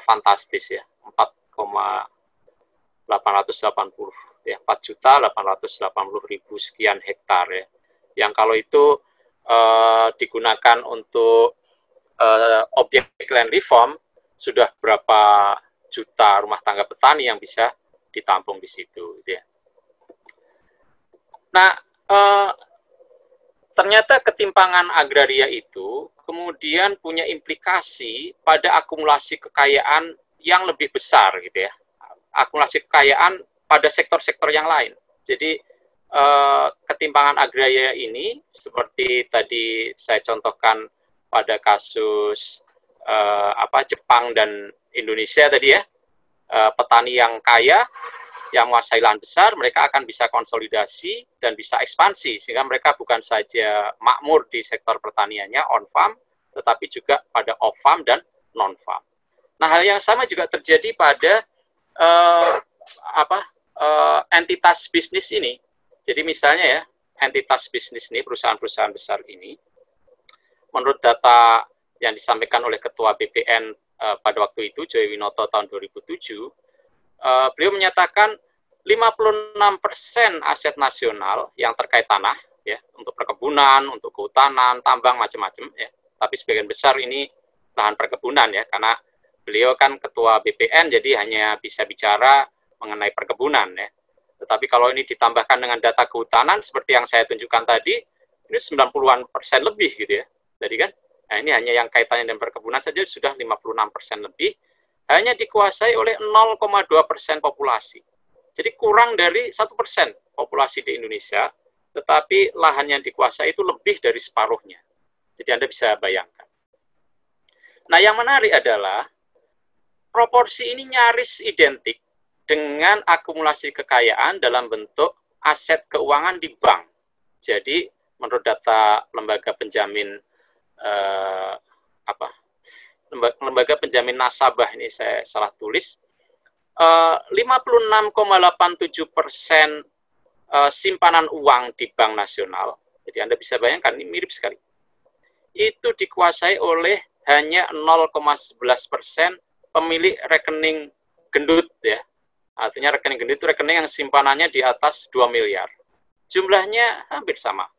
fantastis ya, 4,880 ya, 4.880.000 sekian hektar ya. Yang kalau itu digunakan untuk objek land reform, sudah berapa juta rumah tangga petani yang bisa ditampung di situ gitu ya. Nah, ternyata ketimpangan agraria itu kemudian punya implikasi pada akumulasi kekayaan yang lebih besar gitu ya. Akumulasi kekayaan pada sektor-sektor yang lain. Jadi ketimpangan agraria ini seperti tadi saya contohkan pada kasus Jepang dan Indonesia tadi ya, petani yang kaya yang menguasai lahan besar, mereka akan bisa konsolidasi dan bisa ekspansi, sehingga mereka bukan saja makmur di sektor pertaniannya on farm, tetapi juga pada off farm dan non farm. Nah, hal yang sama juga terjadi pada entitas bisnis ini. Jadi misalnya ya, entitas bisnis ini, perusahaan-perusahaan besar ini, menurut data yang disampaikan oleh Ketua BPN pada waktu itu, Joy Winoto tahun 2007, beliau menyatakan 56% aset nasional yang terkait tanah, ya, untuk perkebunan, untuk kehutanan, tambang, macam-macam, ya. Tapi sebagian besar ini lahan perkebunan, ya, karena beliau kan Ketua BPN, jadi hanya bisa bicara mengenai perkebunan, ya. Tetapi kalau ini ditambahkan dengan data kehutanan, seperti yang saya tunjukkan tadi, ini 90% lebih, gitu ya. Jadi kan, nah ini hanya yang kaitannya dengan perkebunan saja sudah 56% lebih, hanya dikuasai oleh 0,2% populasi. Jadi kurang dari 1% populasi di Indonesia, tetapi lahan yang dikuasai itu lebih dari separuhnya. Jadi Anda bisa bayangkan. Nah, yang menarik adalah proporsi ini nyaris identik dengan akumulasi kekayaan dalam bentuk aset keuangan di bank. Jadi menurut data lembaga penjamin lembaga penjamin nasabah, ini saya salah tulis, 56,87% simpanan uang di Bank Nasional. Jadi Anda bisa bayangkan, ini mirip sekali. Itu dikuasai oleh hanya 0,11% pemilik rekening gendut, ya. Artinya rekening gendut itu rekening yang simpanannya di atas 2 miliar. Jumlahnya hampir sama,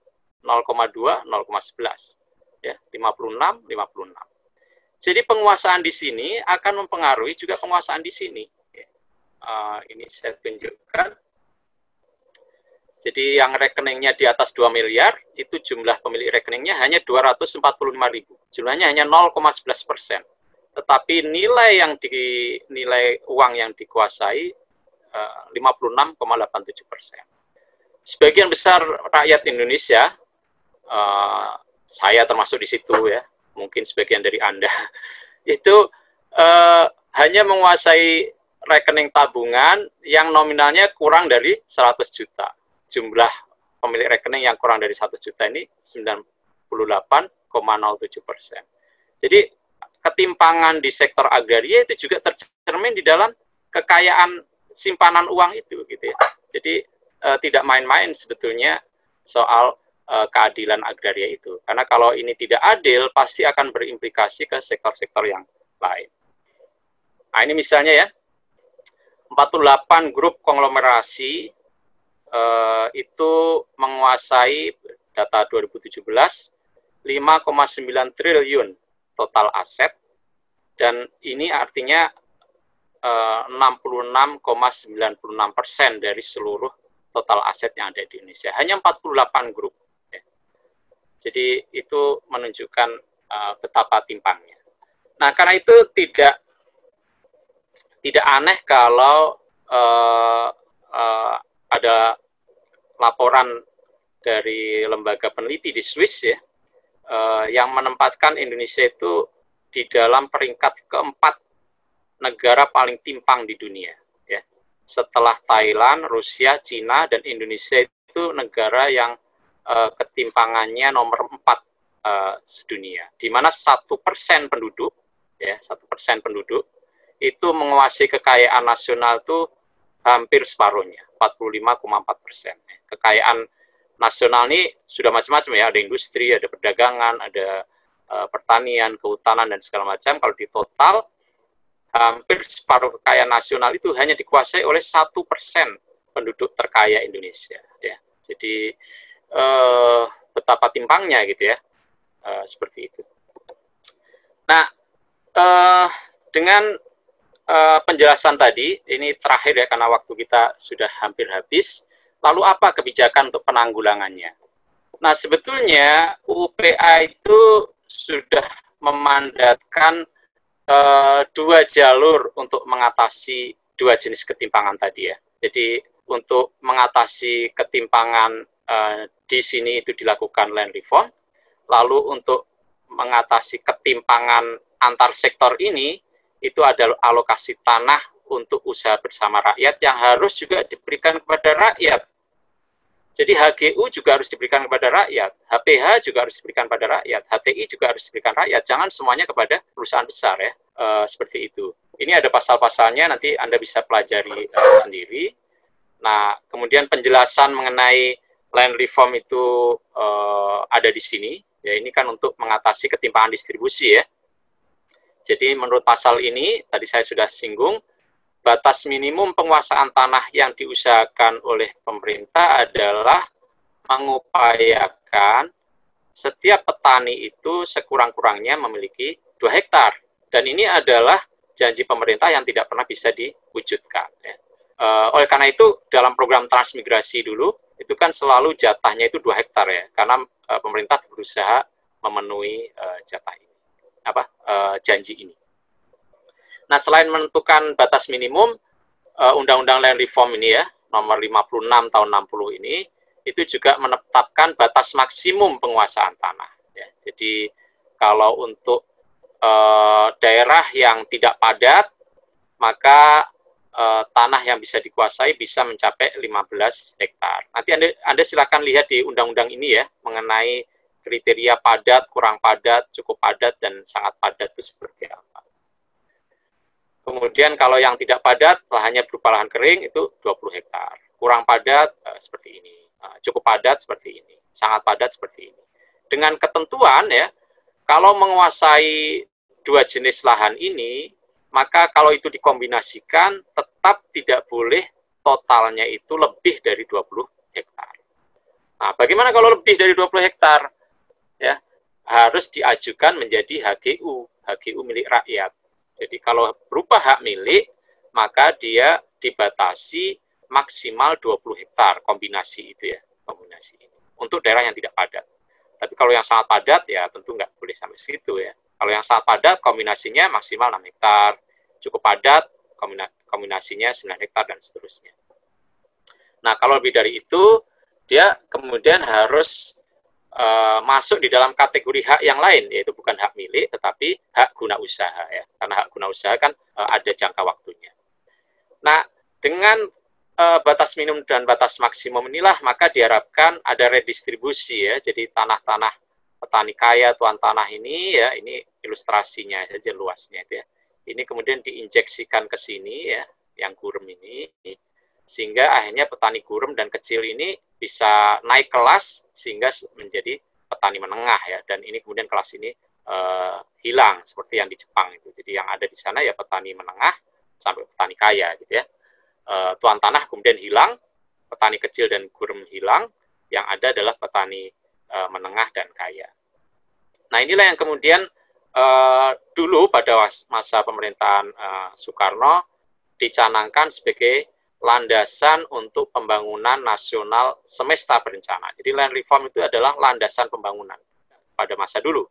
0,2, 0,11. ya, 56, 56. Jadi penguasaan di sini akan mempengaruhi juga penguasaan di sini. Ini saya tunjukkan. Jadi yang rekeningnya di atas 2 miliar, itu jumlah pemilik rekeningnya hanya 245.000. Jumlahnya hanya 0,11%. Tetapi nilai uang yang dikuasai 56,87%. Sebagian besar rakyat Indonesia, saya termasuk di situ ya, mungkin sebagian dari Anda, itu hanya menguasai rekening tabungan yang nominalnya kurang dari 100 juta. Jumlah pemilik rekening yang kurang dari 100 juta ini 98,07%. Jadi ketimpangan di sektor agraria itu juga tercermin di dalam kekayaan simpanan uang itu, gitu ya. Jadi tidak main-main sebetulnya soal keadilan agraria itu. Karena kalau ini tidak adil, pasti akan berimplikasi ke sektor-sektor yang lain. Nah, ini misalnya ya, 48 grup konglomerasi itu menguasai data 2017 5,9 triliun total aset, dan ini artinya 66,96% dari seluruh total aset yang ada di Indonesia. Hanya 48 grup. Ya. Jadi itu menunjukkan betapa timpangnya. Nah, karena itu tidak aneh kalau ada laporan dari lembaga peneliti di Swiss ya, yang menempatkan Indonesia itu di dalam peringkat keempat negara paling timpang di dunia. Ya. Setelah Thailand, Rusia, Cina, dan Indonesia itu negara yang ketimpangannya nomor 4 sedunia. Di mana 1% penduduk, ya 1% penduduk itu menguasai kekayaan nasional itu hampir separuhnya, 45,4%. Kekayaan nasional ini sudah macam-macam ya, ada industri, ada perdagangan, ada pertanian, kehutanan, dan segala macam. Kalau di total, hampir separuh kekayaan nasional itu hanya dikuasai oleh 1% penduduk terkaya Indonesia. Ya. Jadi betapa timpangnya gitu ya, seperti itu. Nah, dengan penjelasan tadi, ini terakhir ya karena waktu kita sudah hampir habis. Lalu apa kebijakan untuk penanggulangannya? Nah, sebetulnya UPA itu sudah memandatkan 2 jalur untuk mengatasi 2 jenis ketimpangan tadi ya. Jadi untuk mengatasi ketimpangan di sini itu dilakukan land reform. Lalu untuk mengatasi ketimpangan antar sektor ini, itu ada alokasi tanah untuk usaha bersama rakyat yang harus juga diberikan kepada rakyat. Jadi HGU juga harus diberikan kepada rakyat, HPH juga harus diberikan kepada rakyat, HTI juga harus diberikan rakyat. Jangan semuanya kepada perusahaan besar ya, seperti itu. Ini ada pasal-pasalnya, nanti Anda bisa pelajari sendiri. Nah, kemudian penjelasan mengenai land reform itu ada di sini. Ya, ini kan untuk mengatasi ketimpangan distribusi ya. Jadi menurut pasal ini, tadi saya sudah singgung, batas minimum penguasaan tanah yang diusahakan oleh pemerintah adalah mengupayakan setiap petani itu sekurang-kurangnya memiliki 2 hektar. Dan ini adalah janji pemerintah yang tidak pernah bisa diwujudkan. Ya. Oleh karena itu, dalam program transmigrasi dulu, itu kan selalu jatahnya itu 2 hektar ya, karena pemerintah berusaha memenuhi jatah ini. Janji ini. Nah, selain menentukan batas minimum, Undang-Undang Land Reform ini ya, nomor 56 tahun 60 ini, itu juga menetapkan batas maksimum penguasaan tanah. Ya. Jadi, kalau untuk daerah yang tidak padat, maka tanah yang bisa dikuasai bisa mencapai 15 hektar. Nanti Anda silakan lihat di undang-undang ini ya, mengenai kriteria padat, kurang padat, cukup padat, dan sangat padat itu seperti apa. Kemudian kalau yang tidak padat, lahannya berupa lahan kering, itu 20 hektar. Kurang padat, seperti ini. Cukup padat, seperti ini. Sangat padat, seperti ini. Dengan ketentuan ya, kalau menguasai 2 jenis lahan ini, maka kalau itu dikombinasikan, tetap tidak boleh totalnya itu lebih dari 20 hektar. Nah, bagaimana kalau lebih dari 20 hektar? Ya, harus diajukan menjadi HGU milik rakyat. Jadi kalau berupa hak milik, maka dia dibatasi maksimal 20 hektar kombinasi itu ya, kombinasi ini. Untuk daerah yang tidak padat. Tapi kalau yang sangat padat ya tentu nggak boleh sampai situ ya. Kalau yang sangat padat kombinasinya maksimal 6 hektar, cukup padat kombinasinya 9 hektar dan seterusnya. Nah, kalau lebih dari itu, dia kemudian harus masuk di dalam kategori hak yang lain, yaitu bukan hak milik, tetapi hak guna usaha ya. Karena hak guna usaha kan ada jangka waktunya. Nah, dengan batas minimum dan batas maksimum inilah maka diharapkan ada redistribusi ya. Jadi tanah-tanah petani kaya, tuan tanah ini ya, ini ilustrasinya saja luasnya itu ya. Ini kemudian diinjeksikan ke sini ya, yang gurem ini, sehingga akhirnya petani gurem dan kecil ini bisa naik kelas sehingga menjadi petani menengah ya. Dan ini kemudian kelas ini hilang seperti yang di Jepang itu. Jadi yang ada di sana ya petani menengah sampai petani kaya gitu ya. Tuan tanah kemudian hilang, petani kecil dan gurem hilang, yang ada adalah petani menengah dan kaya. Nah inilah yang kemudian dulu pada masa pemerintahan Soekarno dicanangkan sebagai landasan untuk pembangunan nasional semesta berencana. Jadi land reform itu adalah landasan pembangunan pada masa dulu.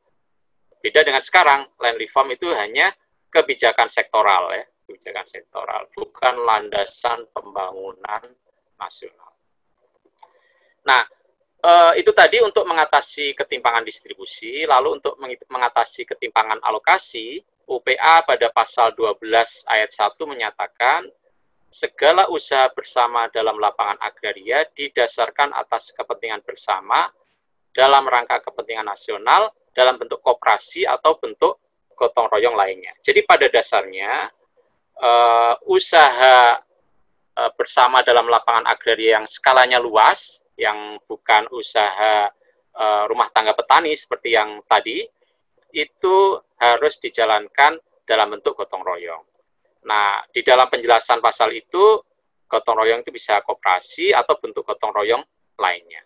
Beda dengan sekarang, land reform itu hanya kebijakan sektoral ya, kebijakan sektoral, bukan landasan pembangunan nasional. Nah, itu tadi untuk mengatasi ketimpangan distribusi, lalu untuk mengatasi ketimpangan alokasi, UPA pada pasal 12 ayat 1 menyatakan segala usaha bersama dalam lapangan agraria didasarkan atas kepentingan bersama dalam rangka kepentingan nasional dalam bentuk koperasi atau bentuk gotong royong lainnya. Jadi pada dasarnya usaha bersama dalam lapangan agraria yang skalanya luas, yang bukan usaha rumah tangga petani seperti yang tadi, itu harus dijalankan dalam bentuk gotong royong. Nah, di dalam penjelasan pasal itu, gotong royong itu bisa koperasi atau bentuk gotong royong lainnya.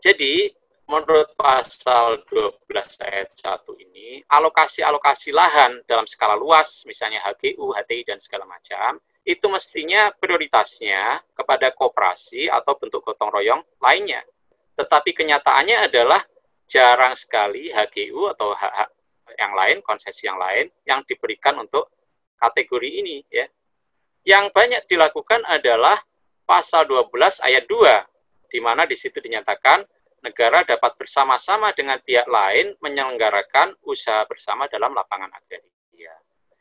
Jadi, menurut pasal 12 ayat 1 ini, alokasi-alokasi lahan dalam skala luas, misalnya HGU, HTI, dan segala macam, itu mestinya prioritasnya kepada koperasi atau bentuk gotong royong lainnya. Tetapi kenyataannya adalah jarang sekali HGU atau hak-hak yang lain, konsesi yang lain, yang diberikan untuk kategori ini ya. Yang banyak dilakukan adalah pasal 12 ayat 2 di mana di situ dinyatakan negara dapat bersama-sama dengan pihak lain menyelenggarakan usaha bersama dalam lapangan agraria.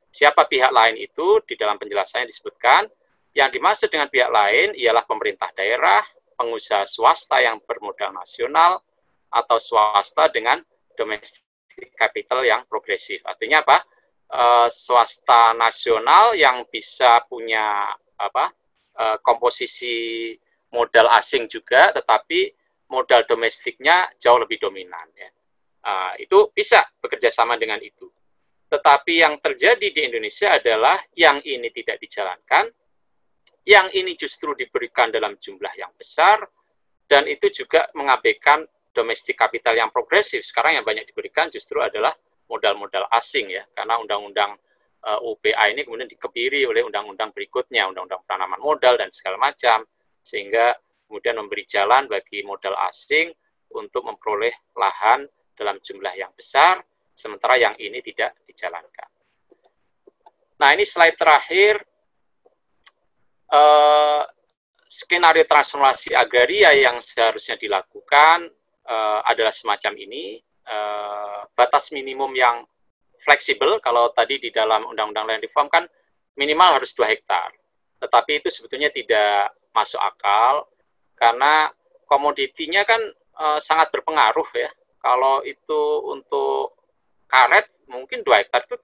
Siapa pihak lain itu di dalam penjelasannya disebutkan yang dimaksud dengan pihak lain ialah pemerintah daerah, pengusaha swasta yang bermodal nasional atau swasta dengan domestic capital yang progresif. Artinya apa? Swasta nasional yang bisa punya komposisi modal asing juga, tetapi modal domestiknya jauh lebih dominan. Ya. Itu bisa bekerja sama dengan itu. Tetapi yang terjadi di Indonesia adalah yang ini tidak dijalankan, yang ini justru diberikan dalam jumlah yang besar, dan itu juga mengabaikan domestic capital yang progresif. Sekarang yang banyak diberikan justru adalah modal-modal asing ya, karena undang-undang UPA ini kemudian dikebiri oleh undang-undang berikutnya, undang-undang penanaman modal dan segala macam, sehingga kemudian memberi jalan bagi modal asing untuk memperoleh lahan dalam jumlah yang besar, sementara yang ini tidak dijalankan. Nah ini slide terakhir, skenario transformasi agraria yang seharusnya dilakukan adalah semacam ini. Batas minimum yang fleksibel, kalau tadi di dalam Undang-Undang Land Reform kan minimal harus 2 hektar. Tetapi itu sebetulnya tidak masuk akal, karena komoditinya kan sangat berpengaruh ya. Kalau itu untuk karet, mungkin 2 hektar itu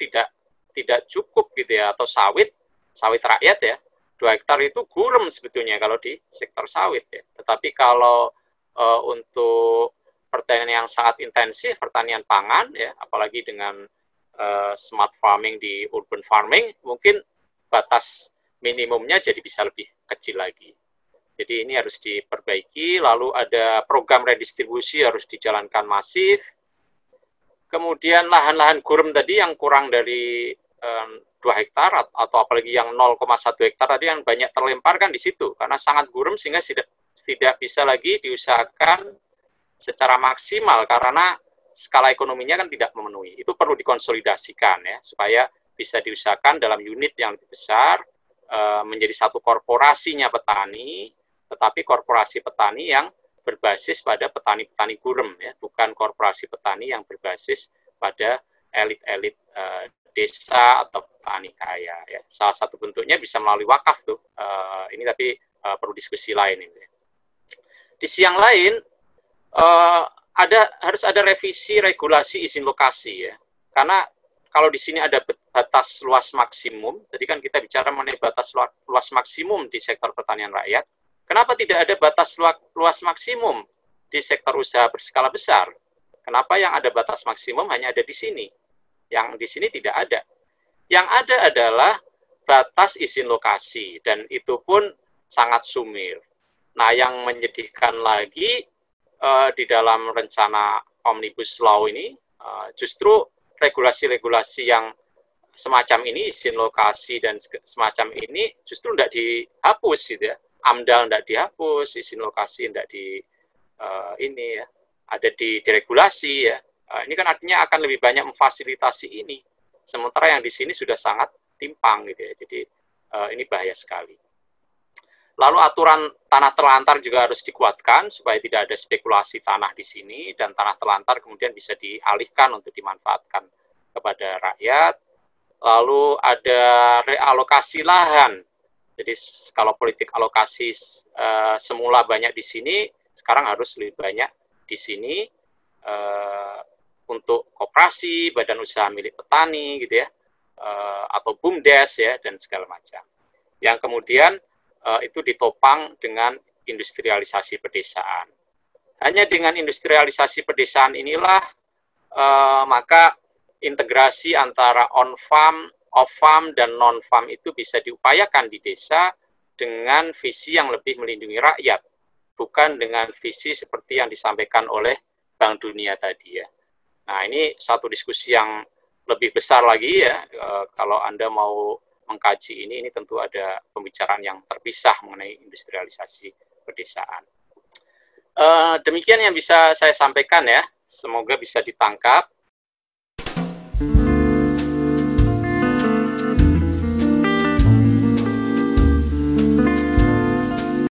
tidak cukup gitu ya, atau sawit rakyat ya. 2 hektar itu gurem sebetulnya kalau di sektor sawit ya. Tetapi kalau untuk pertanian yang sangat intensif, pertanian pangan, ya, apalagi dengan smart farming di urban farming, mungkin batas minimumnya jadi bisa lebih kecil lagi. Jadi ini harus diperbaiki, lalu ada program redistribusi harus dijalankan masif, Kemudian lahan-lahan gurem tadi yang kurang dari 2 hektar atau apalagi yang 0,1 hektar tadi yang banyak terlemparkan di situ karena sangat gurem sehingga tidak bisa lagi diusahakan secara maksimal karena skala ekonominya kan tidak memenuhi. Itu perlu dikonsolidasikan ya supaya bisa diusahakan dalam unit yang lebih besar menjadi satu korporasinya petani, tetapi korporasi petani yang berbasis pada petani-petani gurem ya, bukan korporasi petani yang berbasis pada elit-elit desa atau petani kaya ya. Salah satu bentuknya bisa melalui wakaf tuh. Ini tapi perlu diskusi lain ini. Di sisi yang lain harus ada revisi regulasi izin lokasi ya. Karena kalau di sini ada batas luas maksimum, tadi kan kita bicara mengenai batas luas maksimum di sektor pertanian rakyat. Kenapa tidak ada batas luas maksimum di sektor usaha berskala besar? Kenapa yang ada batas maksimum hanya ada di sini? Yang di sini tidak ada. Yang ada adalah batas izin lokasi, dan itu pun sangat sumir. Nah, yang menyedihkan lagi di dalam rencana Omnibus Law ini, justru regulasi-regulasi yang semacam ini, izin lokasi dan semacam ini justru tidak dihapus gitu ya. AMDAL tidak dihapus, izin lokasi tidak ini ya, ada di diregulasi ya. Ini kan artinya akan lebih banyak memfasilitasi ini. Sementara yang di sini sudah sangat timpang gitu ya. Jadi ini bahaya sekali. Lalu aturan tanah terlantar juga harus dikuatkan supaya tidak ada spekulasi tanah di sini dan tanah terlantar kemudian bisa dialihkan untuk dimanfaatkan kepada rakyat. Lalu ada realokasi lahan. Jadi kalau politik alokasi semula banyak di sini, sekarang harus lebih banyak di sini untuk koperasi, badan usaha milik petani gitu ya, atau BUMDes ya dan segala macam. Yang kemudian itu ditopang dengan industrialisasi pedesaan. Hanya dengan industrialisasi pedesaan inilah maka integrasi antara on-farm, off-farm, dan non-farm itu bisa diupayakan di desa dengan visi yang lebih melindungi rakyat, bukan dengan visi seperti yang disampaikan oleh Bank Dunia tadi ya. Nah, ini satu diskusi yang lebih besar lagi ya, kalau Anda mau mengkaji ini tentu ada pembicaraan yang terpisah mengenai industrialisasi pedesaan. Demikian yang bisa saya sampaikan ya, semoga bisa ditangkap.